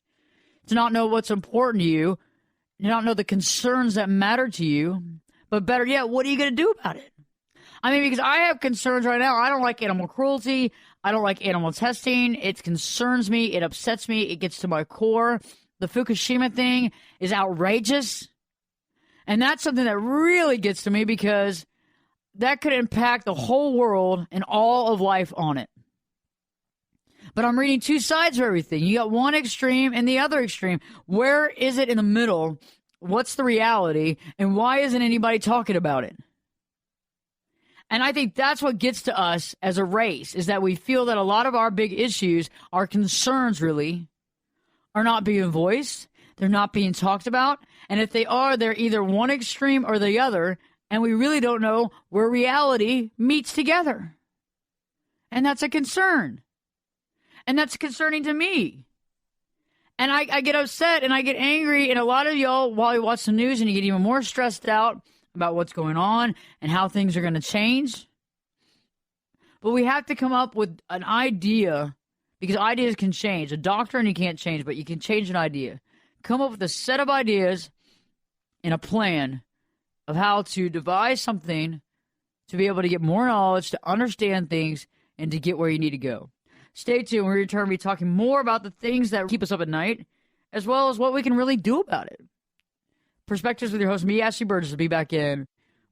to not know what's important to you, to not know the concerns that matter to you. But better yet, what are you going to do about it? I mean, because I have concerns right now. I don't like animal cruelty. I don't like animal testing. It concerns me. It upsets me. It gets to my core. The Fukushima thing is outrageous. And that's something that really gets to me because that could impact the whole world and all of life on it. But I'm reading two sides of everything. You got one extreme and the other extreme. Where is it in the middle? What's the reality? And why isn't anybody talking about it? And I think that's what gets to us as a race, is that we feel that a lot of our big issues, our concerns really, are not being voiced. They're not being talked about. And if they are, they're either one extreme or the other. And we really don't know where reality meets together. And that's a concern. And that's concerning to me. And I get upset and I get angry. And a lot of y'all, while you watch the news, and you get even more stressed out about what's going on and how things are going to change. But we have to come up with an idea, because ideas can change. A doctrine you can't change, but you can change an idea. Come up with a set of ideas and a plan of how to devise something to be able to get more knowledge, to understand things, and to get where you need to go. Stay tuned. We're return to be talking more about the things that keep us up at night, as well as what we can really do about it. Perspectives with your host, me, Ashley Burgess, will be back in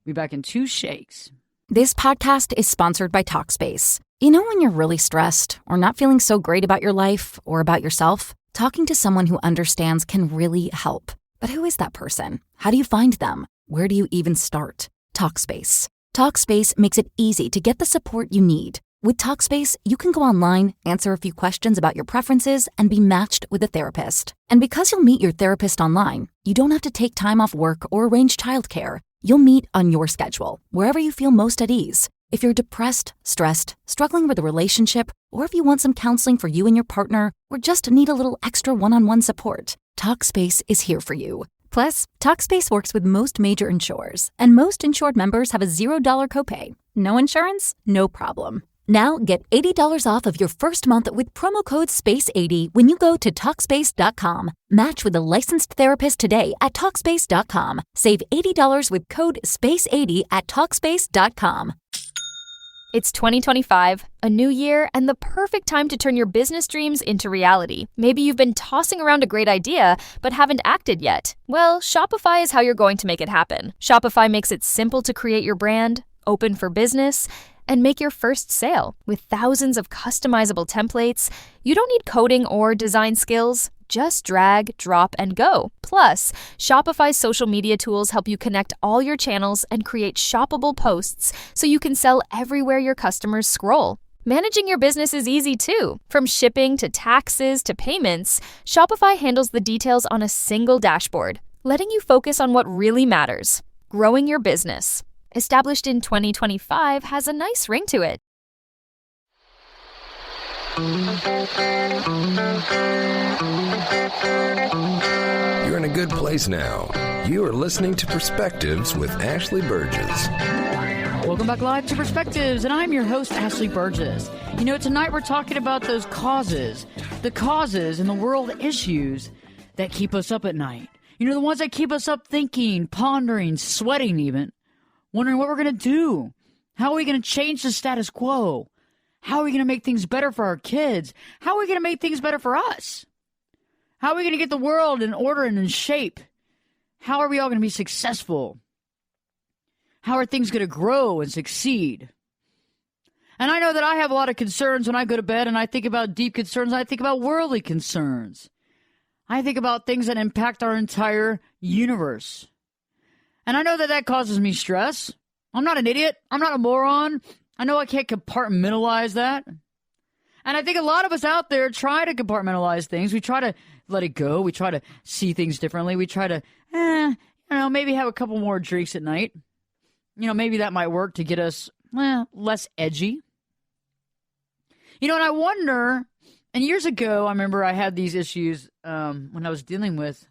2 shakes. This podcast is sponsored by Talkspace. When you're really stressed or not feeling so great about your life or about yourself, talking to someone who understands can really help. But who is that person? How do you find them? Where do you even start? Talkspace. Talkspace makes it easy to get the support you need. With Talkspace, you can go online, answer a few questions about your preferences, and be matched with a therapist. And because you'll meet your therapist online, you don't have to take time off work or arrange childcare. You'll meet on your schedule, wherever you feel most at ease. If you're depressed, stressed, struggling with a relationship, or if you want some counseling for you and your partner, or just need a little extra one-on-one support, Talkspace is here for you. Plus, Talkspace works with most major insurers, and most insured members have a $0 copay. No insurance? No problem. Now get $80 off of your first month with promo code SPACE80 when you go to Talkspace.com. Match with a licensed therapist today at Talkspace.com. Save $80 with code SPACE80 at Talkspace.com. It's 2025, a new year, and the perfect time to turn your business dreams into reality. Maybe you've been tossing around a great idea, but haven't acted yet. Well, Shopify is how you're going to make it happen. Shopify makes it simple to create your brand, open for business, and make your first sale. With thousands of customizable templates, you don't need coding or design skills. Just drag, drop, and go. Plus, Shopify's social media tools help you connect all your channels and create shoppable posts so you can sell everywhere your customers scroll. Managing your business is easy too. From shipping to taxes to payments, Shopify handles the details on a single dashboard, letting you focus on what really matters: growing your business. Established in 2025 has a nice ring to it. You're in a good place now. You are listening to Perspectives with Ashley Burgess. Welcome back live to Perspectives, and I'm your host, Ashley Burgess. Tonight we're talking about those causes, the causes and the world issues that keep us up at night. The ones that keep us up thinking, pondering, sweating even. Wondering what we're going to do. How are we going to change the status quo? How are we going to make things better for our kids? How are we going to make things better for us? How are we going to get the world in order and in shape? how are we all going to be successful? How are things going to grow and succeed? And I know that I have a lot of concerns when I go to bed, and I think about deep concerns. I think about worldly concerns. I think about things that impact our entire universe. And I know that that causes me stress. I'm not an idiot. I'm not a moron. I know I can't compartmentalize that. And I think a lot of us out there try to compartmentalize things. We try to let it go. We try to see things differently. We try to, maybe have a couple more drinks at night. Maybe that might work to get us less edgy. And I wonder, and years ago, I remember I had these issues when I was dealing with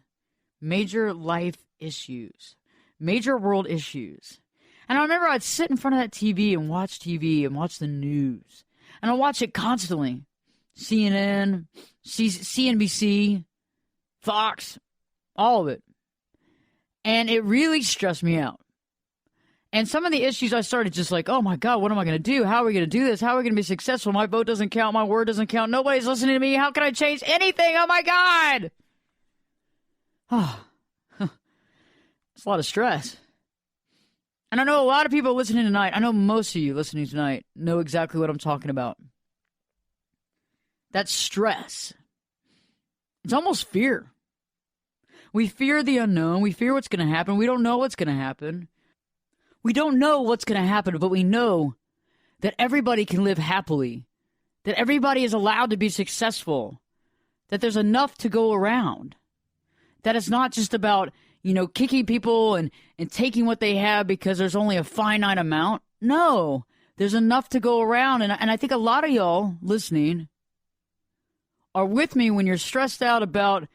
major life issues, major world issues. And I remember I'd sit in front of that TV and watch the news. And I'd watch it constantly. CNN, CNBC, Fox, all of it. And it really stressed me out. And some of the issues I started just like, oh my God, what am I going to do? How are we going to do this? How are we going to be successful? My vote doesn't count. My word doesn't count. Nobody's listening to me. How can I change anything? Oh my God. It's a lot of stress. And I know a lot of people listening tonight, I know most of you listening tonight know exactly what I'm talking about. That's stress. It's almost fear. We fear the unknown. We fear what's going to happen. We don't know what's going to happen. We don't know what's going to happen, but we know that everybody can live happily, that everybody is allowed to be successful, that there's enough to go around, that it's not just about, kicking people and taking what they have because there's only a finite amount. No, there's enough to go around. And I think a lot of y'all listening are with me when you're stressed out about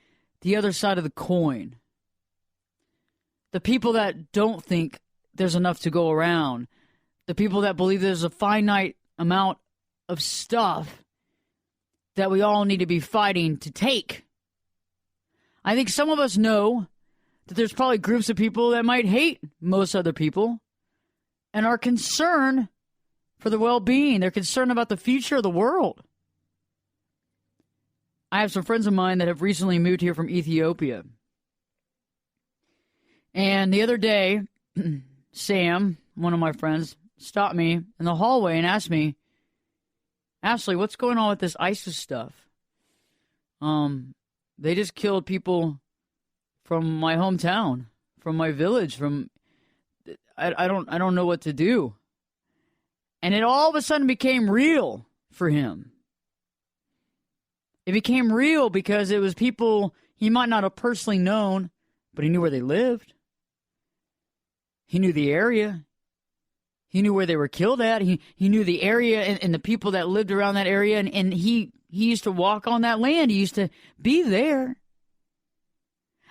the other side of the coin. The people that don't think there's enough to go around. The people that believe there's a finite amount of stuff that we all need to be fighting to take. I think some of us know that there's probably groups of people that might hate most other people and are concerned for their well-being. They're concerned about the future of the world. I have some friends of mine that have recently moved here from Ethiopia. And the other day, Sam, one of my friends, stopped me in the hallway and asked me, Ashley, what's going on with this ISIS stuff? They just killed people from my hometown, from my village, I don't know what to do. And it all of a sudden became real for him. It became real because it was people he might not have personally known, but he knew where they lived. He knew the area. He knew where they were killed at. He knew the area and the people that lived around that area. And he used to walk on that land. He used to be there.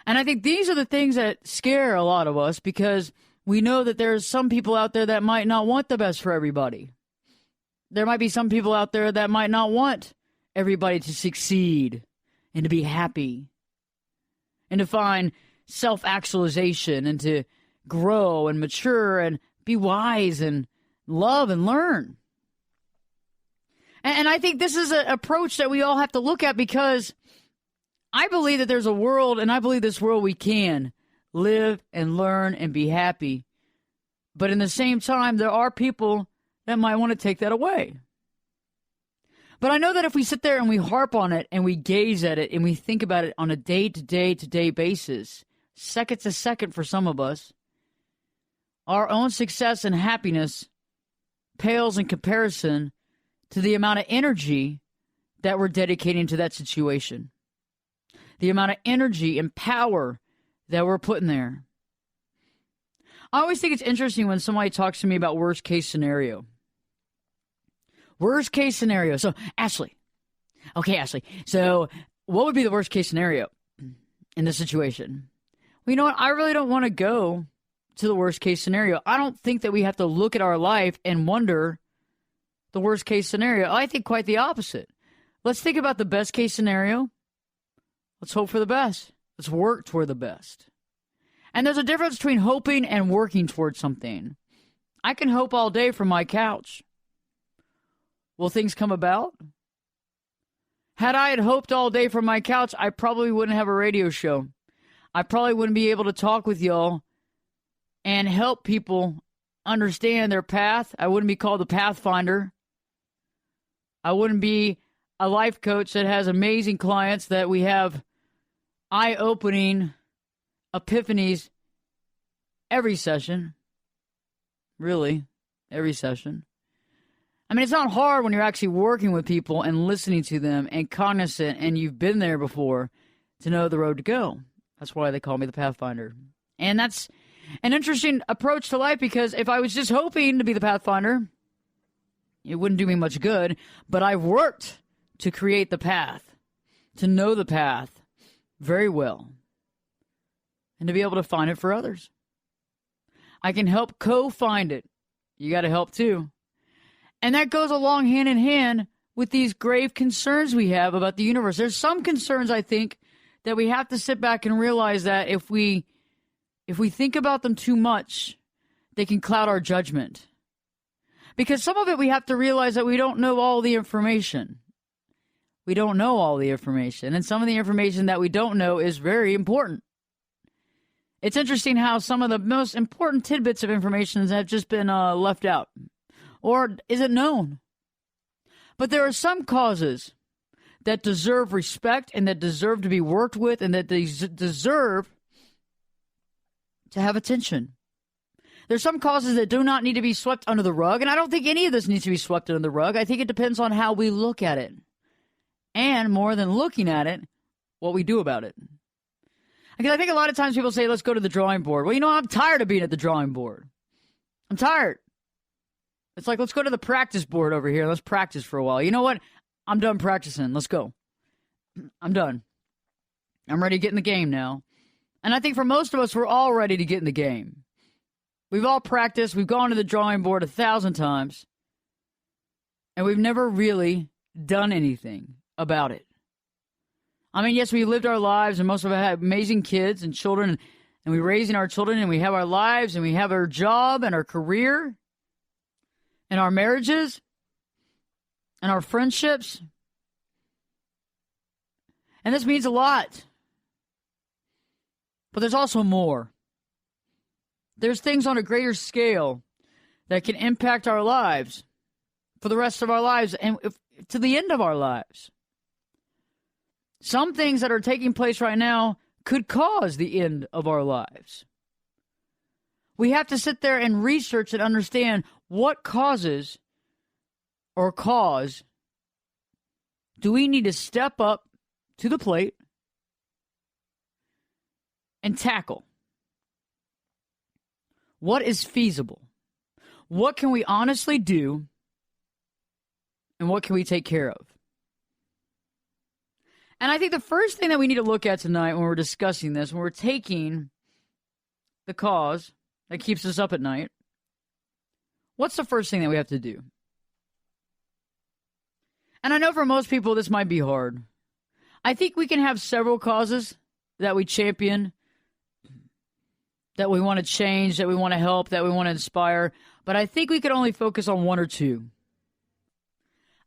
And I think these are the things that scare a lot of us because we know that there's some people out there that might not want the best for everybody. There might be some people out there that might not want everybody to succeed and to be happy and to find self-actualization and to grow and mature and be wise and love and learn. And I think this is an approach that we all have to look at because I believe that there's a world, and I believe this world we can live and learn and be happy. But in the same time, there are people that might want to take that away. But I know that if we sit there and we harp on it and we gaze at it and we think about it on a day-to-day basis, second to second for some of us, our own success and happiness pales in comparison to the amount of energy that we're dedicating to that situation. The amount of energy and power that we're putting there. I always think it's interesting when somebody talks to me about worst case scenario. Worst case scenario. So, Ashley. Okay, Ashley. So, what would be the worst case scenario in this situation? Well, you know what? I really don't want to go to the worst case scenario. I don't think that we have to look at our life and wonder the worst case scenario. I think quite the opposite. Let's think about the best case scenario. Let's hope for the best. Let's work toward the best. And there's a difference between hoping and working towards something. I can hope all day from my couch. Will things come about? Had I hoped all day from my couch, I probably wouldn't have a radio show. I probably wouldn't be able to talk with y'all and help people understand their path. I wouldn't be called the Pathfinder. I wouldn't be a life coach that has amazing clients that we have eye-opening epiphanies every session. Really, every session. I mean, it's not hard when you're actually working with people and listening to them and cognizant and you've been there before to know the road to go. That's why they call me the Pathfinder. And that's an interesting approach to life, because if I was just hoping to be the Pathfinder, it wouldn't do me much good. But I've worked to create the path, to know the path very well, and to be able to find it for others. I can help co-find it. You got to help too. And that goes along hand in hand with these grave concerns we have about the universe. There's some concerns, I think, that we have to sit back and realize that if we think about them too much, they can cloud our judgment. Because some of it we have to realize that we don't know all the information. We don't know all the information. And some of the information that we don't know is very important. It's interesting how some of the most important tidbits of information have just been left out. Or isn't known. But there are some causes that deserve respect and that deserve to be worked with and that they deserve to have attention. There's some causes that do not need to be swept under the rug, and I don't think any of this needs to be swept under the rug. I think it depends on how we look at it. And more than looking at it, what we do about it. Because I think a lot of times people say, let's go to the drawing board. Well, you know, I'm tired of being at the drawing board. I'm tired. It's like, let's go to the practice board over here. Let's practice for a while. You know what? I'm done practicing. Let's go. I'm done. I'm ready to get in the game now. And I think for most of us, we're all ready to get in the game. We've all practiced. We've gone to the drawing board 1,000 times. And we've never really done anything about it. I mean, yes, we lived our lives, and most of us have amazing kids and children, and we're raising our children, and we have our lives, and we have our job and our career, and our marriages, and our friendships. And this means a lot. But there's also more. There's things on a greater scale that can impact our lives for the rest of our lives and to the end of our lives. Some things that are taking place right now could cause the end of our lives. We have to sit there and research and understand what causes or cause do we need to step up to the plate and tackle. What is feasible? What can we honestly do? And what can we take care of? And I think the first thing that we need to look at tonight when we're discussing this, when we're taking the cause that keeps us up at night, what's the first thing that we have to do? And I know for most people this might be hard. I think we can have several causes that we champion, that we want to change, that we want to help, that we want to inspire. But I think we could only focus on one or two.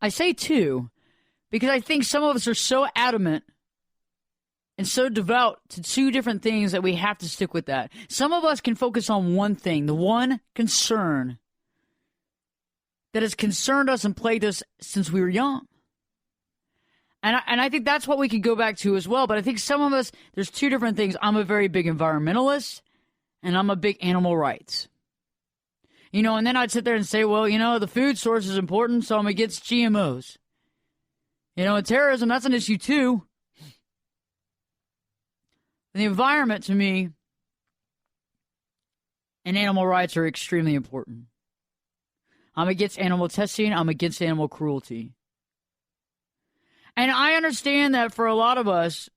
I say two because I think some of us are so adamant and so devout to two different things that we have to stick with that. Some of us can focus on one thing, the one concern that has concerned us and plagued us since we were young. And I think that's what we could go back to as well. But I think some of us, there's two different things. I'm a very big environmentalist, and I'm a big animal rights. You know, and then I'd sit there and say, well, you know, the food source is important, so I'm against GMOs. You know, and terrorism, that's an issue too. And the environment, to me, and animal rights are extremely important. I'm against animal testing. I'm against animal cruelty. And I understand that for a lot of us,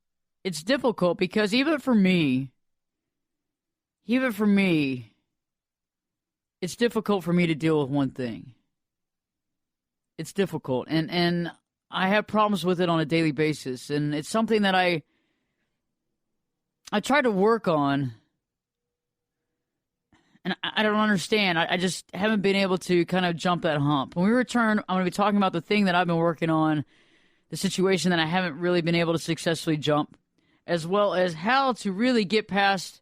it's difficult because even for me, it's difficult for me to deal with one thing. It's difficult. And I have problems with it on a daily basis. And it's something that I try to work on. And I don't understand. I just haven't been able to kind of jump that hump. When we return, I'm going to be talking about the thing that I've been working on, the situation that I haven't really been able to successfully jump. as well as how to really get past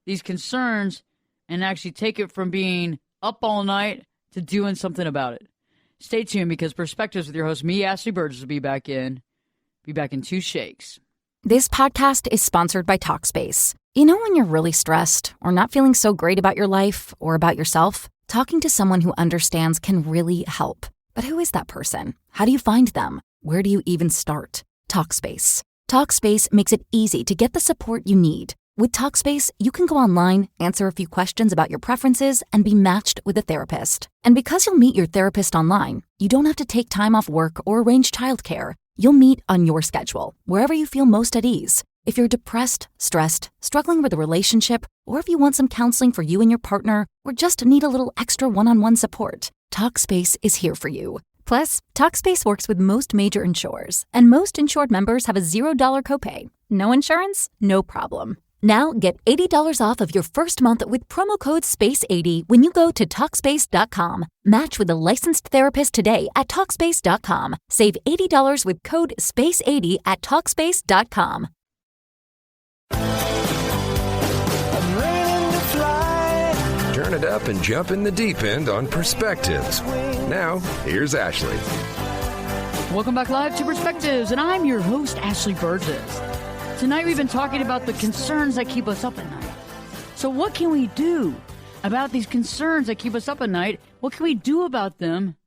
these concerns and actually take it from being up all night to doing something about it. Stay tuned, because Perspectives with your host, me, Ashley Burgess, will be back in 2 shakes. This podcast is sponsored by Talkspace. You know when you're really stressed or not feeling so great about your life or about yourself? Talking to someone who understands can really help. But who is that person? How do you find them? Where do you even start? Talkspace. Talkspace makes it easy to get the support you need. With Talkspace, you can go online, answer a few questions about your preferences, and be matched with a therapist. And because you'll meet your therapist online, you don't have to take time off work or arrange childcare. You'll meet on your schedule, wherever you feel most at ease. If you're depressed, stressed, struggling with a relationship, or if you want some counseling for you and your partner, or just need a little extra one-on-one support, Talkspace is here for you. Plus, Talkspace works with most major insurers, and most insured members have a $0 copay. No insurance? No problem. Now get $80 off of your first month with promo code SPACE80 when you go to Talkspace.com. Match with a licensed therapist today at Talkspace.com. Save $80 with code SPACE80 at Talkspace.com. Turn it up and jump in the deep end on Perspectives. Now, here's Ashley. Welcome back live to Perspectives, and I'm your host, Ashley Burgess. Tonight we've been talking about the concerns that keep us up at night. So what can we do about these concerns that keep us up at night? What can we do about them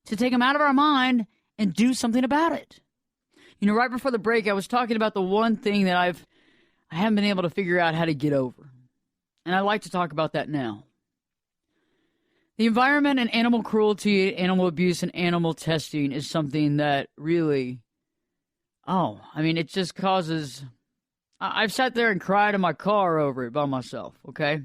to take them out of our mind and do something about it? You know, right before the break, I was talking about the one thing that I haven't been able to figure out how to get over. And I'd like to talk about that now. The environment and animal cruelty, animal abuse, and animal testing is something that really... it just causes... I've sat there and cried in my car over it by myself, okay?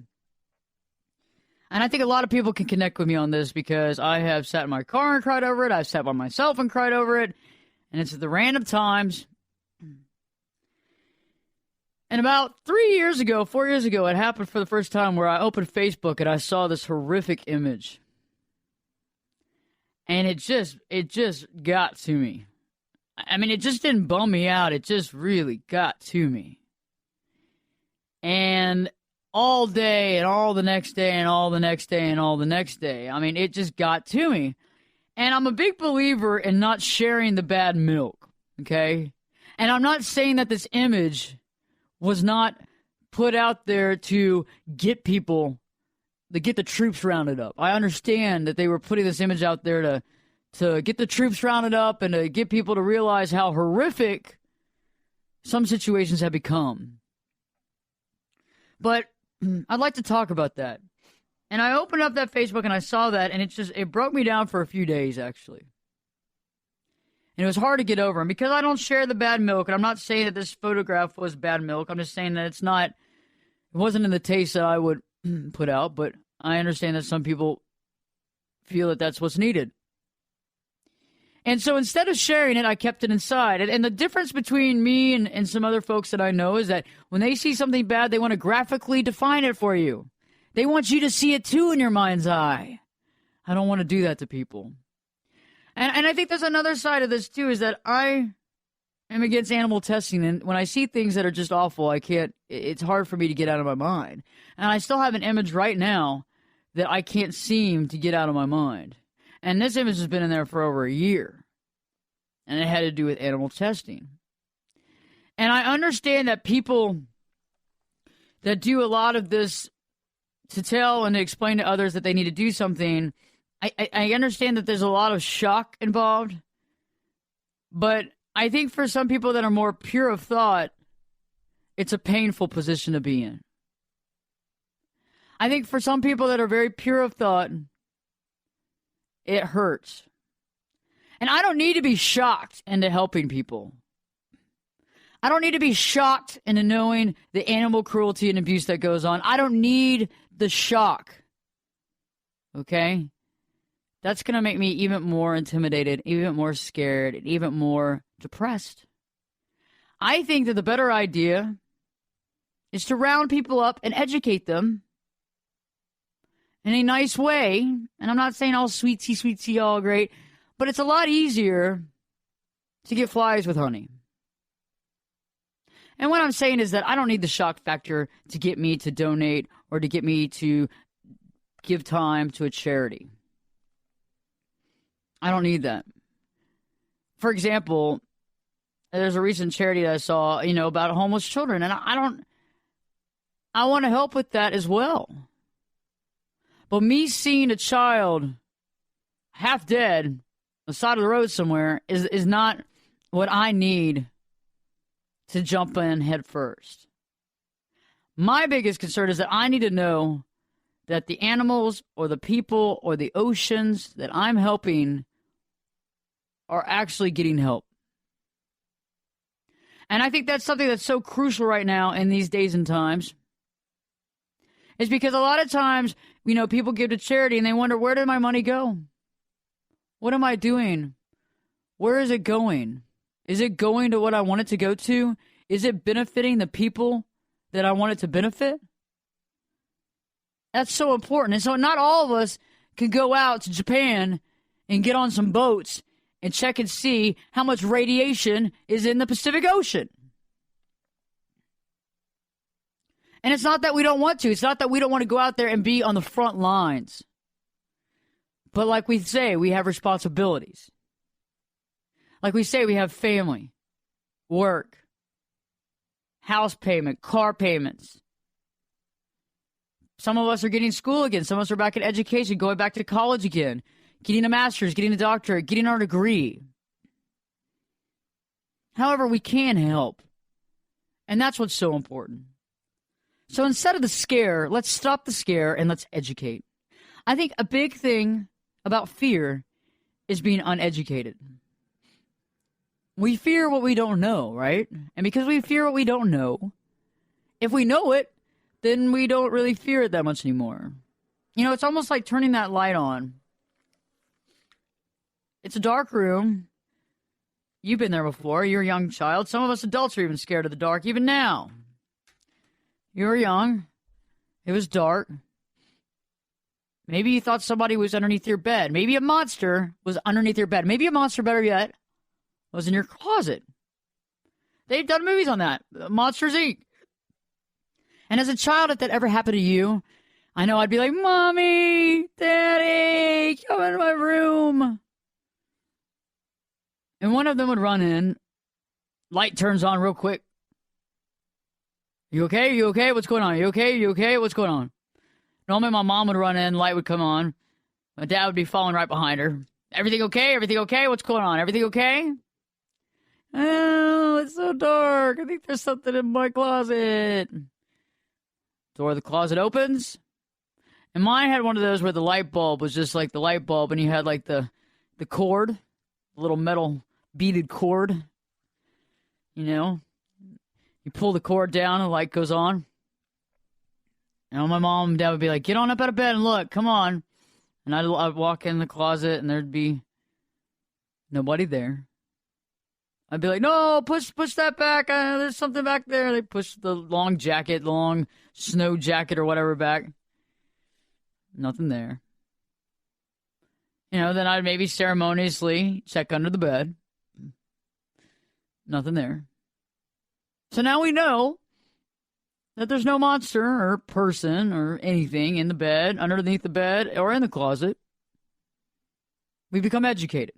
And I think a lot of people can connect with me on this, because I have sat in my car and cried over it. I've sat by myself and cried over it. And it's at the random times. And about 4 years ago, it happened for the first time where I opened Facebook and I saw this horrific image. And it just got to me. I mean, it just didn't bum me out. It just really got to me. And all day and all the next day and all the next day and all the next day. I mean, it just got to me. And I'm a big believer in not sharing the bad milk, okay? And I'm not saying that this image was not put out there to get people, to get the troops rounded up. I understand that they were putting this image out there to get the troops rounded up and to get people to realize how horrific some situations have become. But I'd like to talk about that. And I opened up that Facebook and I saw that, and it broke me down for a few days, actually. And it was hard to get over. And because I don't share the bad milk, and I'm not saying that this photograph was bad milk, I'm just saying that it wasn't in the taste that I would put out, but I understand that some people feel that that's what's needed. And so instead of sharing it, I kept it inside. And the difference between me and some other folks that I know is that when they see something bad, they want to graphically define it for you. They want you to see it too in your mind's eye. I don't want to do that to people. And I think there's another side of this too, is that I am against animal testing. And when I see things that are just awful, it's hard for me to get out of my mind. And I still have an image right now that I can't seem to get out of my mind. And this image has been in there for over a year. And it had to do with animal testing. And I understand that people that do a lot of this to tell and to explain to others that they need to do something, I understand that there's a lot of shock involved. But I think for some people that are more pure of thought, it's a painful position to be in. I think for some people that are very pure of thought, it hurts. And I don't need to be shocked into helping people. I don't need to be shocked into knowing the animal cruelty and abuse that goes on. I don't need the shock. Okay? That's going to make me even more intimidated, even more scared, and even more depressed. I think that the better idea is to round people up and educate them in a nice way. And I'm not saying all sweet-tea, all great, but it's a lot easier to get flies with honey. And what I'm saying is that I don't need the shock factor to get me to donate or to get me to give time to a charity. I don't need that. For example, there's a recent charity that I saw, about homeless children, and I want to help with that as well. But me seeing a child half dead on the side of the road somewhere is not what I need to jump in head first. My biggest concern is that I need to know that the animals or the people or the oceans that I'm helping are actually getting help. And I think that's something that's so crucial right now in these days and times. It's because a lot of times, people give to charity and they wonder, where did my money go? What am I doing? Where is it going? Is it going to what I want it to go to? Is it benefiting the people that I want it to benefit? That's so important. And so not all of us can go out to Japan and get on some boats and check and see how much radiation is in the Pacific Ocean. And it's not that we don't want to. It's not that we don't want to go out there and be on the front lines. But like we say, we have responsibilities. Like we say, we have family, work, house payment, car payments. Some of us are getting school again. Some of us are back in education, going back to college again, getting a master's, getting a doctorate, getting our degree. However, we can help. And that's what's so important. So instead of the scare, let's stop the scare and let's educate. I think a big thing about fear is being uneducated. We fear what we don't know, right? And because we fear what we don't know, if we know it, then we don't really fear it that much anymore. It's almost like turning that light on. It's a dark room. You've been there before. You're a young child. Some of us adults are even scared of the dark, even now. You were young. It was dark. Maybe you thought somebody was underneath your bed. Maybe a monster was underneath your bed. Maybe a monster, better yet, was in your closet. They've done movies on that. Monsters, Inc. And as a child, if that ever happened to you, I know I'd be like, Mommy, Daddy, come into my room. And one of them would run in. Light turns on real quick. You okay? You okay? What's going on? You okay? You okay? What's going on? Normally my mom would run in, light would come on. My dad would be following right behind her. Everything okay? Everything okay? What's going on? Everything okay? Oh, it's so dark. I think there's something in my closet. Door of the closet opens. And mine had one of those where the light bulb was just like the light bulb, and you had like the cord, the little metal beaded cord. You pull the cord down and the light goes on. And my mom and dad would be like, get on up out of bed and look, come on. And I'd walk in the closet and there'd be nobody there. I'd be like, no, push that back. There's something back there. They push the long snow jacket or whatever back. Nothing there. Then I'd maybe ceremoniously check under the bed. Nothing there. So now we know that there's no monster or person or anything in the bed, underneath the bed, or in the closet. We become educated.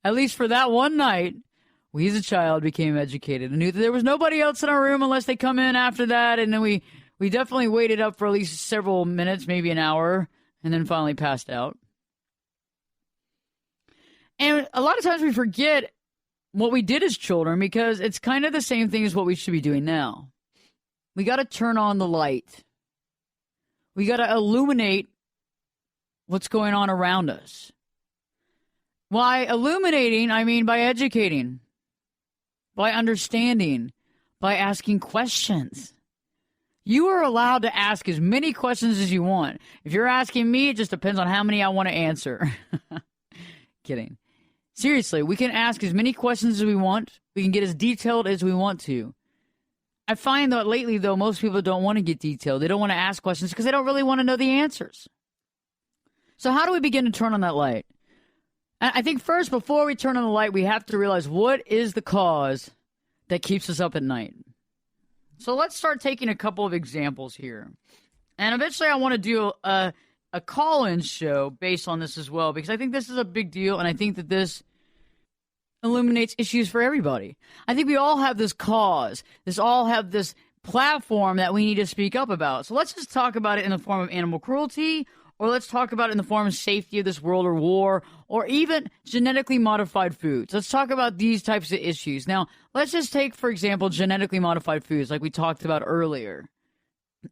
At least for that one night, we as a child became educated and knew that there was nobody else in our room unless they come in after that. And then we definitely waited up for at least several minutes, maybe an hour, and then finally passed out. And a lot of times we forget what we did as children because it's kind of the same thing as what we should be doing now. We got to turn on the light. We got to illuminate what's going on around us. By illuminating, I mean by educating, by understanding, by asking questions. You are allowed to ask as many questions as you want. If you're asking me, it just depends on how many I want to answer. Kidding. Seriously, we can ask as many questions as we want. We can get as detailed as we want to. I find that lately, though, most people don't want to get detailed. They don't want to ask questions because they don't really want to know the answers. So how do we begin to turn on that light? I think first, before we turn on the light, we have to realize what is the cause that keeps us up at night. So let's start taking a couple of examples here. And eventually I want to do a call-in show based on this as well, because I think this is a big deal, and I think that this illuminates issues for everybody. I think we all have this cause. All have this platform that we need to speak up about. So let's just talk about it in the form of animal cruelty, or let's talk about it in the form of safety of this world or war, or even genetically modified foods. Let's talk about these types of issues. Now, let's just take, for example, genetically modified foods like we talked about earlier.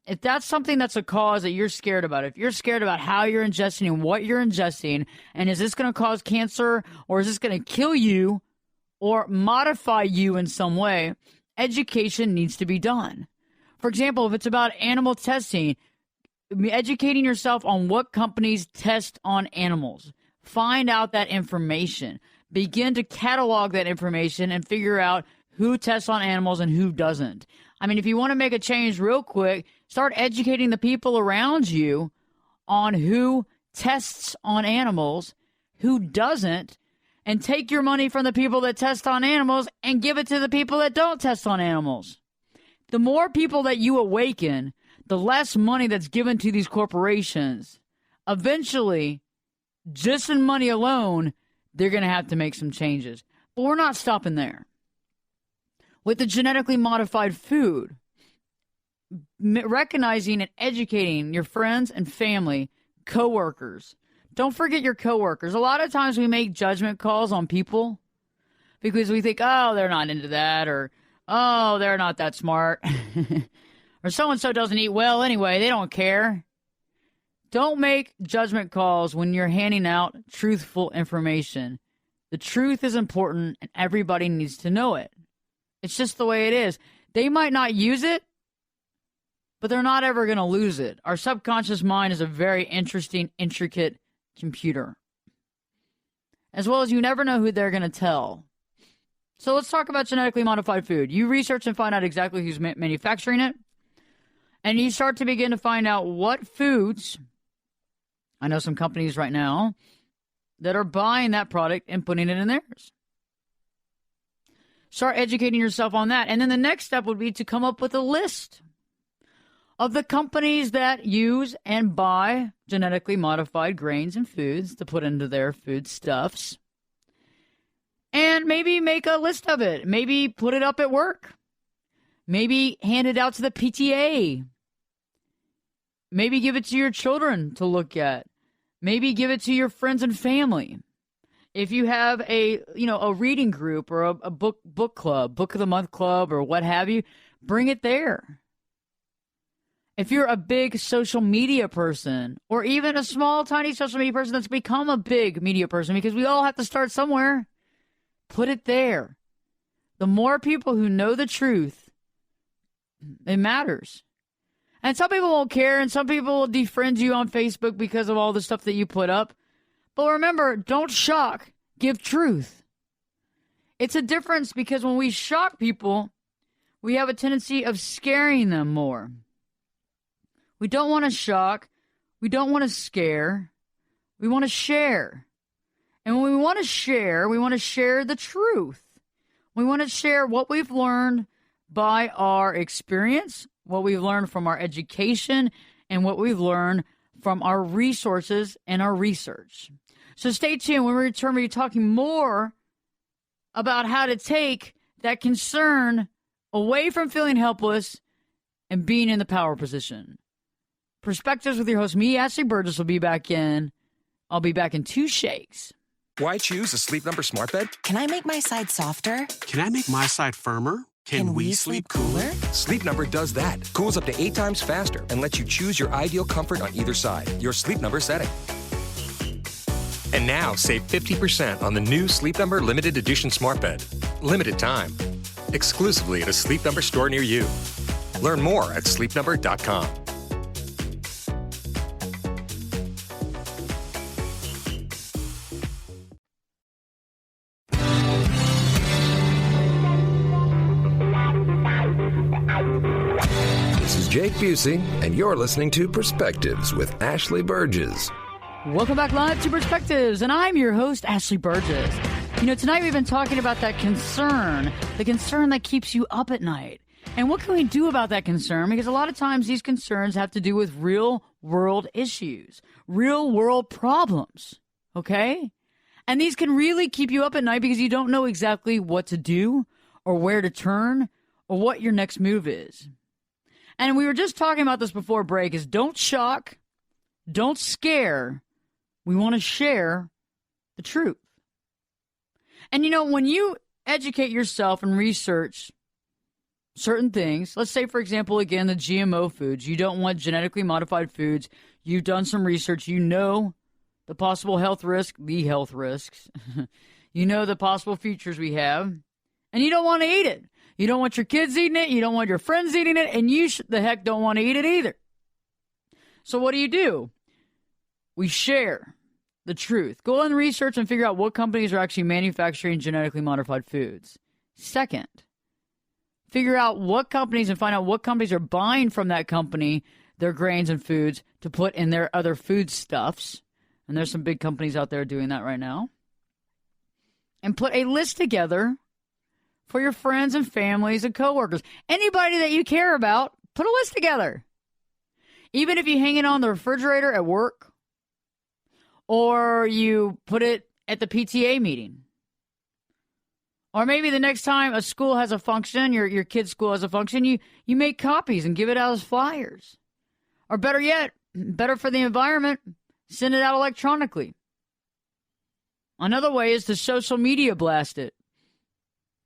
If that's something that's a cause that you're scared about, if you're scared about how you're ingesting and what you're ingesting, and is this going to cause cancer, or is this going to kill you or modify you in some way, education needs to be done. For example, if it's about animal testing, educating yourself on what companies test on animals. Find out that information. Begin to catalog that information and figure out who tests on animals and who doesn't. I mean, if you want to make a change real quick, start educating the people around you on who tests on animals, who doesn't, and take your money from the people that test on animals and give it to the people that don't test on animals. The more people that you awaken, the less money that's given to these corporations. Eventually, just in money alone, they're going to have to make some changes. But we're not stopping there. With the genetically modified food, recognizing and educating your friends and family, coworkers. Don't forget your coworkers. A lot of times we make judgment calls on people because we think, oh, they're not into that, or oh, they're not that smart, or so-and-so doesn't eat well anyway, they don't care. Don't make judgment calls when you're handing out truthful information. The truth is important, and everybody needs to know it. It's just the way it is. They might not use it, but they're not ever going to lose it. Our subconscious mind is a very interesting, intricate computer. As well as you never know who they're going to tell. So let's talk about genetically modified food. You research and find out exactly who's manufacturing it. And you start to begin to find out what foods. I know some companies right now that are buying that product and putting it in theirs. Start educating yourself on that. And then the next step would be to come up with a list of the companies that use and buy genetically modified grains and foods to put into their foodstuffs. And maybe make a list of it. Maybe put it up at work. Maybe hand it out to the PTA. Maybe give it to your children to look at. Maybe give it to your friends and family. If you have a reading group or a book club, book of the month club, or what have you, bring it there. If you're a big social media person, or even a small, tiny social media person that's become a big media person, because we all have to start somewhere, put it there. The more people who know the truth, it matters. And some people won't care, and some people will defriend you on Facebook because of all the stuff that you put up. But remember, don't shock, give truth. It's a difference, because when we shock people, we have a tendency of scaring them more. We don't want to shock. We don't want to scare. We want to share. And when we want to share the truth. We want to share what we've learned by our experience, what we've learned from our education, and what we've learned from our resources and our research. So stay tuned. When we return, we'll be talking more about how to take that concern away from feeling helpless and being in the power position. Perspectives with your host, me, Ashley Burgess, will be back in. I'll be back in 2 shakes. Why choose a Sleep Number smart bed? Can I make my side softer? Can I make my side firmer? Can we sleep cooler? Sleep Number does that. Cools up to 8 times faster and lets you choose your ideal comfort on either side. Your Sleep Number setting. And now save 50% on the new Sleep Number limited edition smart bed. Limited time. Exclusively at a Sleep Number store near you. Learn more at sleepnumber.com. Jake Busey, and you're listening to Perspectives with Ashley Burgess. Welcome back live to Perspectives, and I'm your host, Ashley Burgess. Tonight we've been talking about that concern, the concern that keeps you up at night. And what can we do about that concern? Because a lot of times these concerns have to do with real world issues, real world problems, okay? And these can really keep you up at night because you don't know exactly what to do or where to turn or what your next move is. And we were just talking about this before break, is don't shock, don't scare. We want to share the truth. And when you educate yourself and research certain things, let's say, for example, again, the GMO foods, you don't want genetically modified foods. You've done some research. You know the possible health risks, you know the possible futures we have, and you don't want to eat it. You don't want your kids eating it. You don't want your friends eating it, and you the heck don't want to eat it either. So what do? We share the truth. Go and research and figure out what companies are actually manufacturing genetically modified foods. Second, figure out what companies and find out what companies are buying from that company their grains and foods to put in their other foodstuffs. And there's some big companies out there doing that right now. And put a list together for your friends and families and coworkers. Anybody that you care about, put a list together. Even if you hang it on the refrigerator at work, or you put it at the PTA meeting. Or maybe the next time a school has a function, your kid's school has a function, you make copies and give it out as flyers. Or better yet, better for the environment, send it out electronically. Another way is to social media blast it.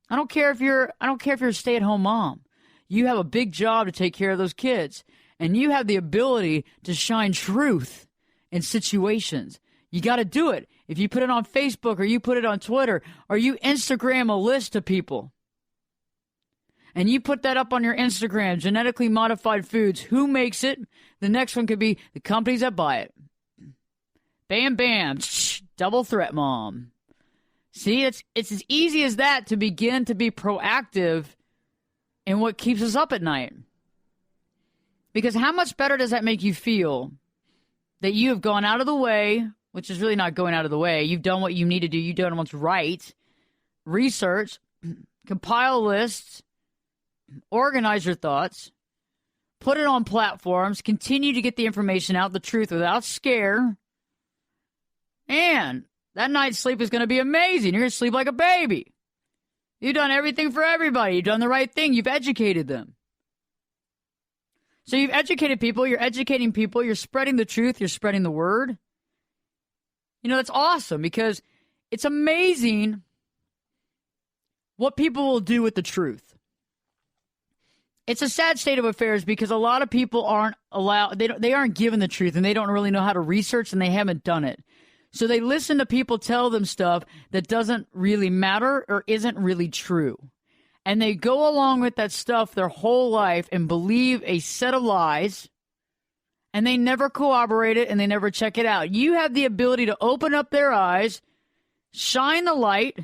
I don't care if you're a stay-at-home mom. You have a big job to take care of those kids, and you have the ability to shine truth in situations. You got to do it. If you put it on Facebook or you put it on Twitter or you Instagram a list of people and you put that up on your Instagram, genetically modified foods, who makes it? The next one could be the companies that buy it. Bam, bam, double threat, mom. See, it's as easy as that to begin to be proactive in what keeps us up at night. Because how much better does that make you feel that you have gone out of the way, which is really not going out of the way. You've done what you need to do. You've done what's right. Research, compile lists, organize your thoughts, put it on platforms, continue to get the information out, the truth without scare. And that night's sleep is going to be amazing. You're going to sleep like a baby. You've done everything for everybody. You've done the right thing. You've educated them. So you've educated people. You're educating people. You're spreading the truth. You're spreading the word. That's awesome because it's amazing what people will do with the truth. It's a sad state of affairs because a lot of people aren't allowed, they aren't given the truth and they don't really know how to research and they haven't done it. So they listen to people tell them stuff that doesn't really matter or isn't really true. And they go along with that stuff their whole life and believe a set of lies. And they never corroborate it, and they never check it out. You have the ability to open up their eyes, shine the light,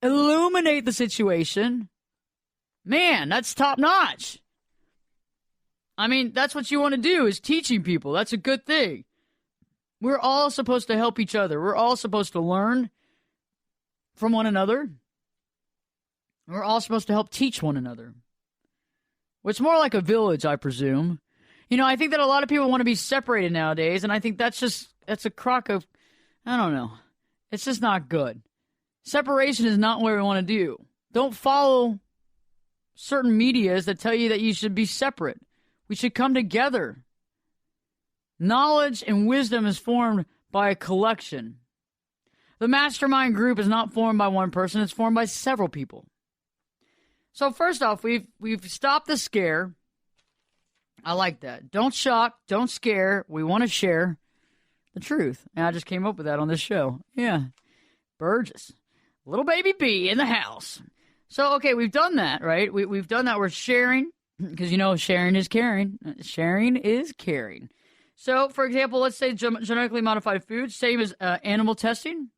illuminate the situation. Man, that's top notch. I mean, that's what you want to do, is teaching people. That's a good thing. We're all supposed to help each other. We're all supposed to learn from one another. We're all supposed to help teach one another. Well, it's more like a village, I presume. I think that a lot of people want to be separated nowadays, and I think that's a crock of, I don't know. It's just not good. Separation is not what we want to do. Don't follow certain medias that tell you that you should be separate. We should come together. Knowledge and wisdom is formed by a collection. The mastermind group is not formed by one person. It's formed by several people. So first off, we've stopped the scare. I like that. Don't shock. Don't scare. We want to share the truth. And I just came up with that on this show. Yeah. Burgess. Little baby B in the house. So, okay, we've done that, right? We've done that. We're sharing because, sharing is caring. Sharing is caring. So, for example, let's say genetically modified foods, same as animal testing.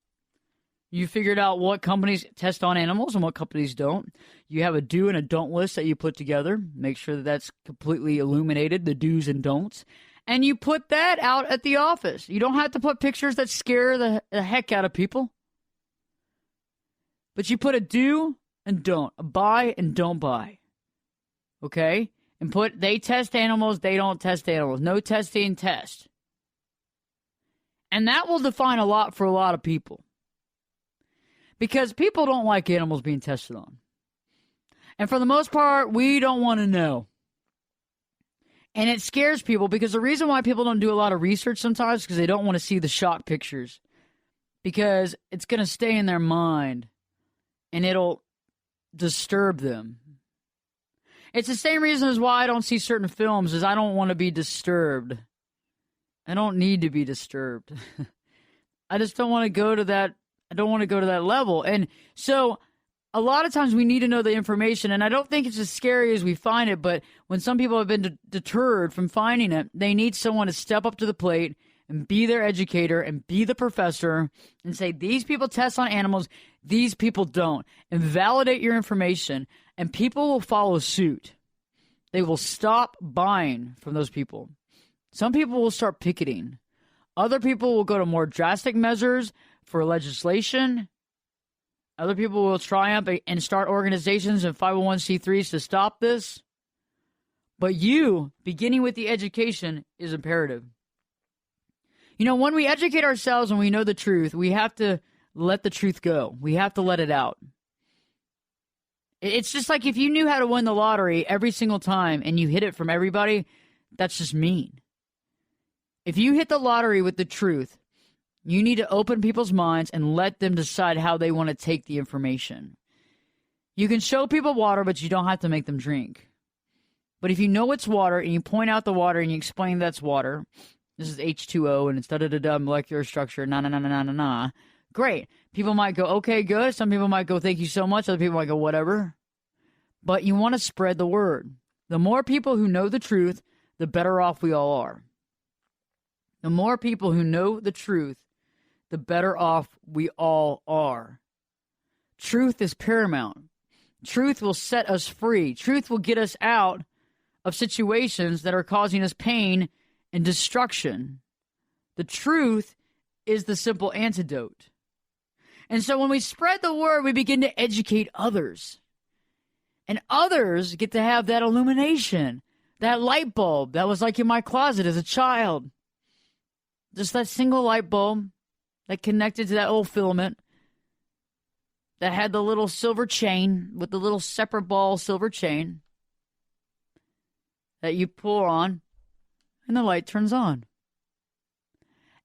You figured out what companies test on animals and what companies don't. You have a do and a don't list that you put together. Make sure that that's completely illuminated, the do's and don'ts. And you put that out at the office. You don't have to put pictures that scare the heck out of people. But you put a do and don't, a buy and don't buy. okay? And put, they test animals, they don't test animals. No testing, test. And that will define a lot for a lot of people. Because people don't like animals being tested on. And for the most part, we don't want to know. And it scares people because the reason why people don't do a lot of research sometimes is because they don't want to see the shock pictures. Because it's going to stay in their mind and it'll disturb them. It's the same reason as why I don't see certain films, is I don't want to be disturbed. I don't need to be disturbed. I just don't want to go to that. I don't want to go to that level. And so a lot of times we need to know the information, and I don't think it's as scary as we find it, but when some people have been deterred from finding it, they need someone to step up to the plate and be their educator and be the professor and say, these people test on animals, these people don't, and validate your information, and people will follow suit. They will stop buying from those people. Some people will start picketing. Other people will go to more drastic measures for legislation. Other people will triumph and start organizations and 501c3s to stop this. But you, beginning with the education, is imperative. You know, when we educate ourselves and we know the truth, we have to let the truth go. We have to let it out. It's just like if you knew how to win the lottery every single time and you hid it from everybody, that's just mean. If you hit the lottery with the truth, you need to open people's minds and let them decide how they want to take the information. You can show people water, but you don't have to make them drink. But if you know it's water and you point out the water and you explain that's water, this is H2O and it's da-da-da-da molecular structure, na-na-na-na-na-na, great. People might go, okay, good. Some people might go, thank you so much. Other people might go, whatever. But you want to spread the word. The more people who know the truth, the better off we all are. The more people who know the truth, the better off we all are. Truth is paramount. Truth will set us free. Truth will get us out of situations that are causing us pain and destruction. The truth is the simple antidote. And so when we spread the word, we begin to educate others. And others get to have that illumination, that light bulb that was like in my closet as a child. Just that single light bulb that connected to that old filament that had the little silver chain with the little separate ball silver chain that you pull on and the light turns on.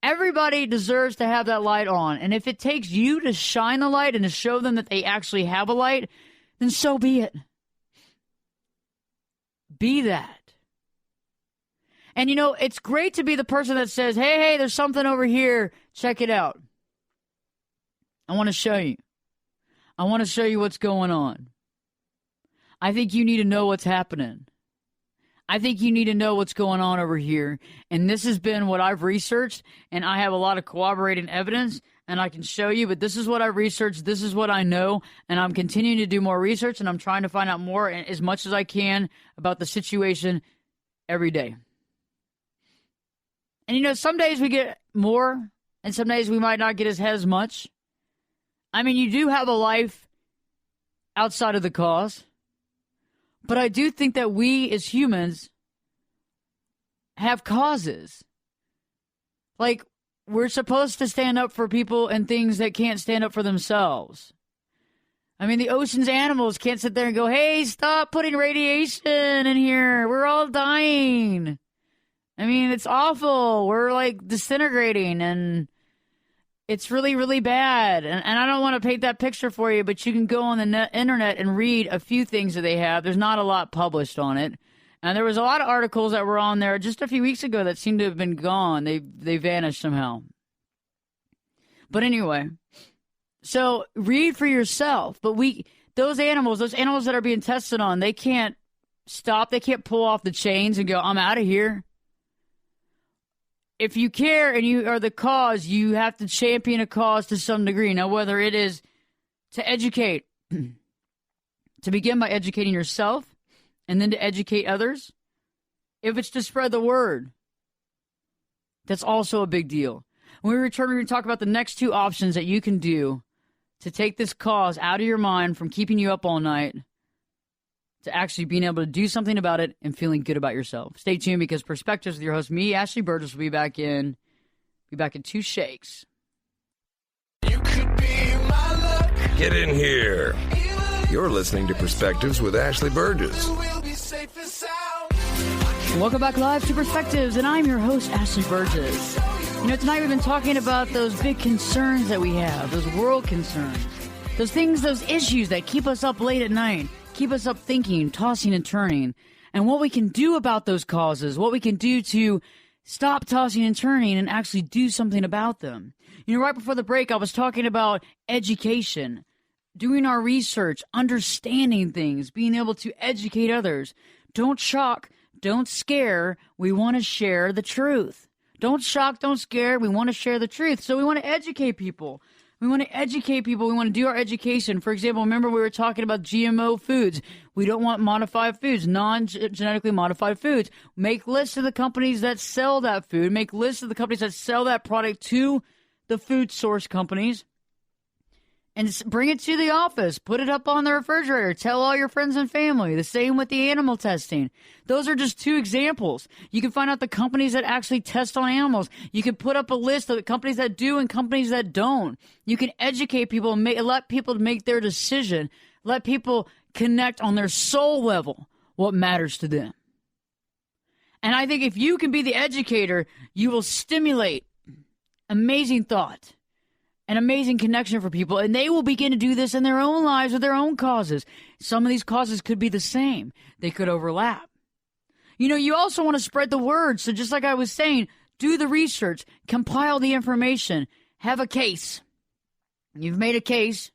Everybody deserves to have that light on. And if it takes you to shine the light and to show them that they actually have a light, then so be it. Be that. And, you know, it's great to be the person that says, hey, there's something over here. Check it out. I want to show you. I want to show you what's going on. I think you need to know what's happening. I think you need to know what's going on over here. And this has been what I've researched, and I have a lot of corroborating evidence, and I can show you, but this is what I've researched, this is what I know, and I'm continuing to do more research, and I'm trying to find out more as much as I can about the situation every day. And, you know, some days we get more, and some days we might not get as much. I mean, you do have a life outside of the cause. But I do think that we as humans have causes. Like, we're supposed to stand up for people and things that can't stand up for themselves. I mean, the ocean's animals can't sit there and go, hey, stop putting radiation in here. We're all dying. I mean, it's awful. We're, like, disintegrating, and it's really, really bad. And I don't want to paint that picture for you, but you can go on the internet and read a few things that they have. There's not a lot published on it. And there was a lot of articles that were on there just a few weeks ago that seemed to have been gone. They vanished somehow. But anyway, so read for yourself. But those animals that are being tested on, they can't stop. They can't pull off the chains and go, I'm out of here. If you care and you are the cause, you have to champion a cause to some degree. Now, whether it is to educate, to begin by educating yourself and then to educate others, if it's to spread the word, that's also a big deal. When we return, we're going to talk about the next two options that you can do to take this cause out of your mind from keeping you up all night to actually being able to do something about it and feeling good about yourself. Stay tuned because Perspectives with your host, me, Ashley Burgess, will be back in 2 shakes. You could be my luck. Get in here. You're listening to Perspectives with Ashley Burgess. We'll be safe and sound. Welcome back live to Perspectives, and I'm your host, Ashley Burgess. You know, tonight we've been talking about those big concerns that we have, those world concerns, those things, those issues that keep us up late at night, keep us up thinking, tossing and turning, and what we can do about those causes, what we can do to stop tossing and turning and actually do something about them. You know, right before the break, I was talking about education, doing our research, understanding things, being able to educate others. Don't shock, don't scare. We want to share the truth. Don't shock, don't scare. We want to share the truth. So we want to educate people. We want to educate people. We want to do our education. For example, remember we were talking about GMO foods. We don't want modified foods, non-genetically modified foods. Make lists of the companies that sell that food. Make lists of the companies that sell that product to the food source companies. And bring it to the office. Put it up on the refrigerator. Tell all your friends and family. The same with the animal testing. Those are just 2 examples. You can find out the companies that actually test on animals. You can put up a list of the companies that do and companies that don't. You can educate people and let people make their decision. Let people connect on their soul level what matters to them. And I think if you can be the educator, you will stimulate amazing thought. An amazing connection for people, and they will begin to do this in their own lives with their own causes. Some of these causes could be the same. They could overlap. You know, you also want to spread the word. So just like I was saying, do the research, compile the information, have a case. You've made a case.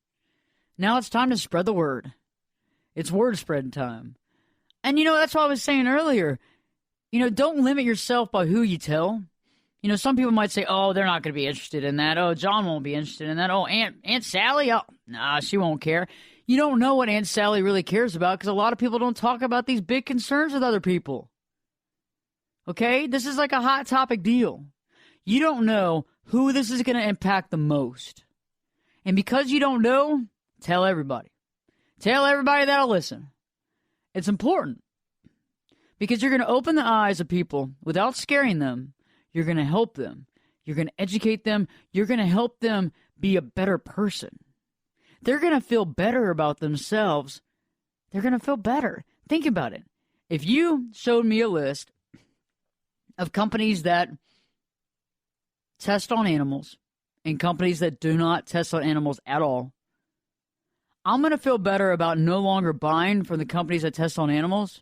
Now it's time to spread the word. It's word spreading time. And, you know, that's what I was saying earlier. You know, don't limit yourself by who you tell. You know, some people might say, oh, they're not going to be interested in that. Oh, John won't be interested in that. Oh, Aunt Sally? Oh, nah, she won't care. You don't know what Aunt Sally really cares about because a lot of people don't talk about these big concerns with other people. Okay? This is like a hot topic deal. You don't know who this is going to impact the most. And because you don't know, tell everybody. Tell everybody that'll listen. It's important because you're going to open the eyes of people without scaring them. You're going to help them. You're going to educate them. You're going to help them be a better person. They're going to feel better about themselves. They're going to feel better. Think about it. If you showed me a list of companies that test on animals and companies that do not test on animals at all, I'm going to feel better about no longer buying from the companies that test on animals.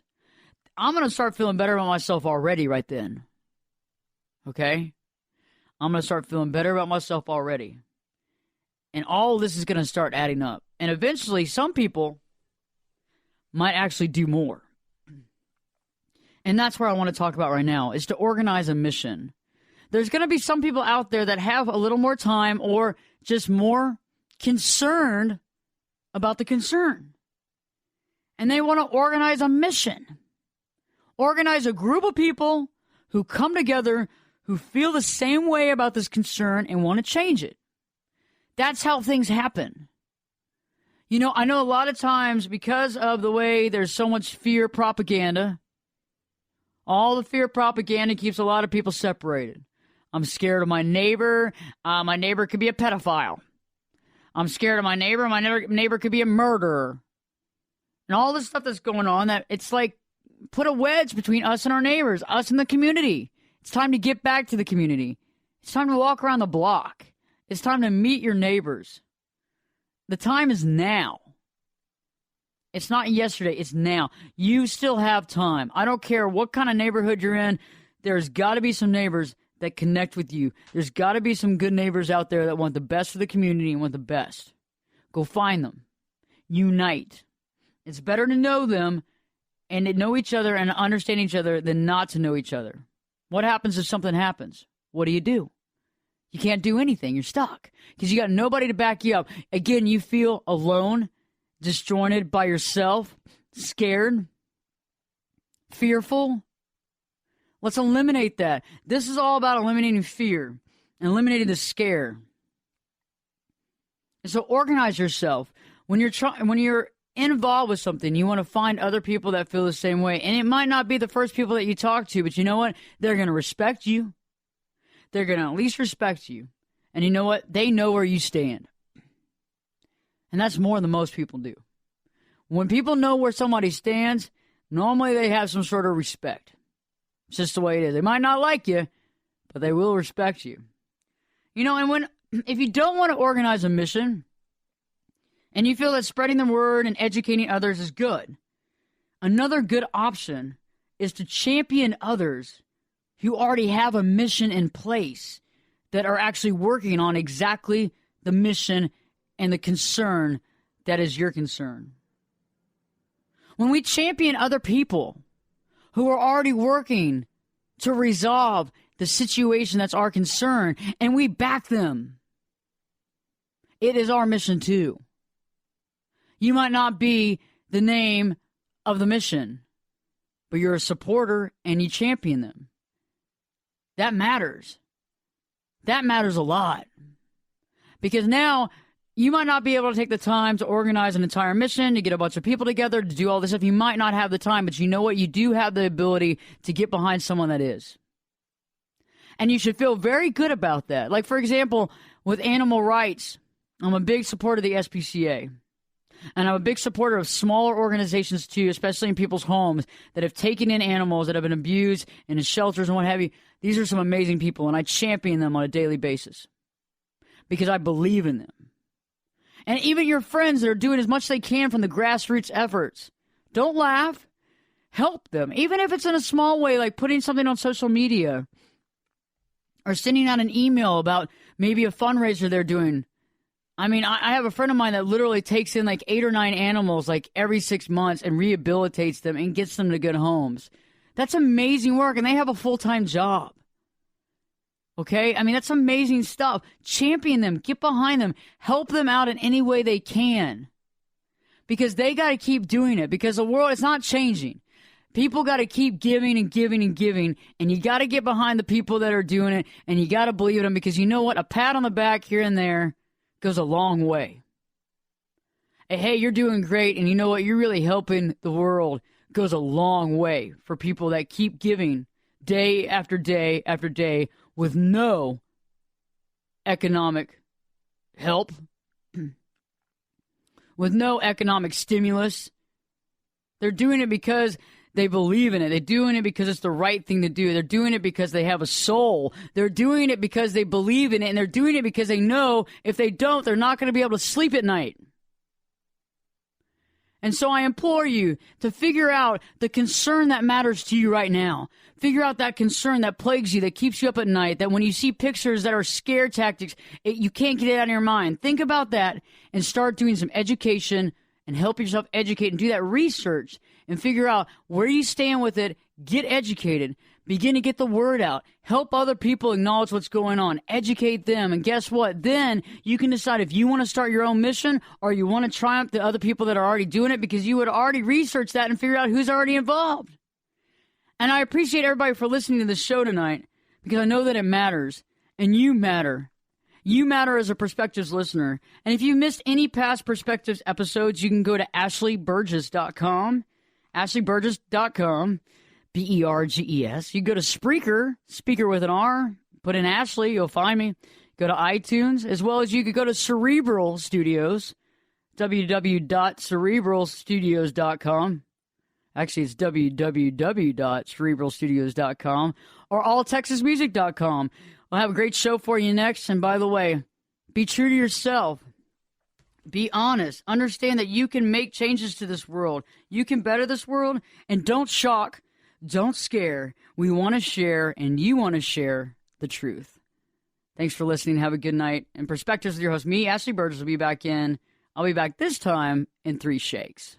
I'm going to start feeling better about myself already right then. Okay? I'm going to start feeling better about myself already. And all of this is going to start adding up. And eventually, some people might actually do more. And that's where I want to talk about right now, is to organize a mission. There's going to be some people out there that have a little more time or just more concerned about the concern. And they want to organize a mission. Organize a group of people who come together who feel the same way about this concern and want to change it. That's how things happen. You know, I know a lot of times because of the way there's so much fear propaganda, all the fear propaganda keeps a lot of people separated. I'm scared of my neighbor. My neighbor could be a pedophile. I'm scared of my neighbor. My neighbor could be a murderer. And all this stuff that's going on, that it's like put a wedge between us and our neighbors, us and the community. It's time to get back to the community. It's time to walk around the block. It's time to meet your neighbors. The time is now. It's not yesterday. It's now. You still have time. I don't care what kind of neighborhood you're in. There's got to be some neighbors that connect with you. There's got to be some good neighbors out there that want the best for the community and want the best. Go find them. Unite. It's better to know them and to know each other and understand each other than not to know each other. What happens if something happens? What do? You can't do anything. You're stuck because you got nobody to back you up. Again, you feel alone, disjointed by yourself, scared, fearful. Let's eliminate that. This is all about eliminating fear and eliminating the scare. And so organize yourself. When you're involved with something, you want to find other people that feel the same way. And it might not be the first people that you talk to, but you know what? They're going to respect you. They're going to at least respect you. And you know what? They know where you stand. And that's more than most people do. When people know where somebody stands, normally they have some sort of respect. It's just the way it is. They might not like you, but they will respect you. You know, and if you don't want to organize a mission, and you feel that spreading the word and educating others is good, another good option is to champion others who already have a mission in place that are actually working on exactly the mission and the concern that is your concern. When we champion other people who are already working to resolve the situation that's our concern, and we back them, it is our mission too. You might not be the name of the mission, but you're a supporter and you champion them. That matters. That matters a lot. Because now you might not be able to take the time to organize an entire mission, to get a bunch of people together, to do all this stuff. You might not have the time, but you know what? You do have the ability to get behind someone that is. And you should feel very good about that. Like, for example, with animal rights, I'm a big supporter of the SPCA. And I'm a big supporter of smaller organizations, too, especially in people's homes that have taken in animals that have been abused and in shelters and what have you. These are some amazing people, and I champion them on a daily basis because I believe in them. And even your friends that are doing as much as they can from the grassroots efforts, don't laugh. Help them, even if it's in a small way, like putting something on social media or sending out an email about maybe a fundraiser they're doing. I mean, I have a friend of mine that literally takes in like 8 or 9 animals like every 6 months and rehabilitates them and gets them to good homes. That's amazing work, and they have a full-time job. Okay? I mean, that's amazing stuff. Champion them. Get behind them. Help them out in any way they can. Because they got to keep doing it. Because the world is not changing. People got to keep giving and giving and giving. And you got to get behind the people that are doing it. And you got to believe in them. Because you know what? A pat on the back here and there goes a long way. Hey, you're doing great, and you know what? You're really helping the world. Goes a long way for people that keep giving day after day after day with no economic help, with no economic stimulus. They're doing it because they believe in it. They're doing it because it's the right thing to do. They're doing it because they have a soul. They're doing it because they believe in it, and they're doing it because they know if they don't, they're not going to be able to sleep at night. And so I implore you to figure out the concern that matters to you right now. Figure out that concern that plagues you, that keeps you up at night, that when you see pictures that are scare tactics, you can't get it out of your mind. Think about that and start doing some education and help yourself educate and do that research and figure out where you stand with it. Get educated. Begin to get the word out. Help other people acknowledge what's going on. Educate them. And guess what? Then you can decide if you want to start your own mission or you want to triumph the other people that are already doing it because you would already research that and figure out who's already involved. And I appreciate everybody for listening to the show tonight because I know that it matters. And you matter. You matter as a Perspectives listener. And if you missed any past Perspectives episodes, you can go to ashleyburgess.com. ashleyburgess.com. Berges. You go to Spreaker, speaker with an R, put in Ashley, you'll find me. Go to iTunes, as well as you could go to Cerebral Studios, www.cerebralstudios.com. Actually, it's www.cerebralstudios.com or alltexasmusic.com. We'll have a great show for you next. And by the way, be true to yourself. Be honest. Understand that you can make changes to this world. You can better this world. And don't shock. Don't scare. We want to share, and you want to share the truth. Thanks for listening. Have a good night. And Perspectives with your host, me, Ashley Burgess, will be back in. I'll be back this time in 3 shakes.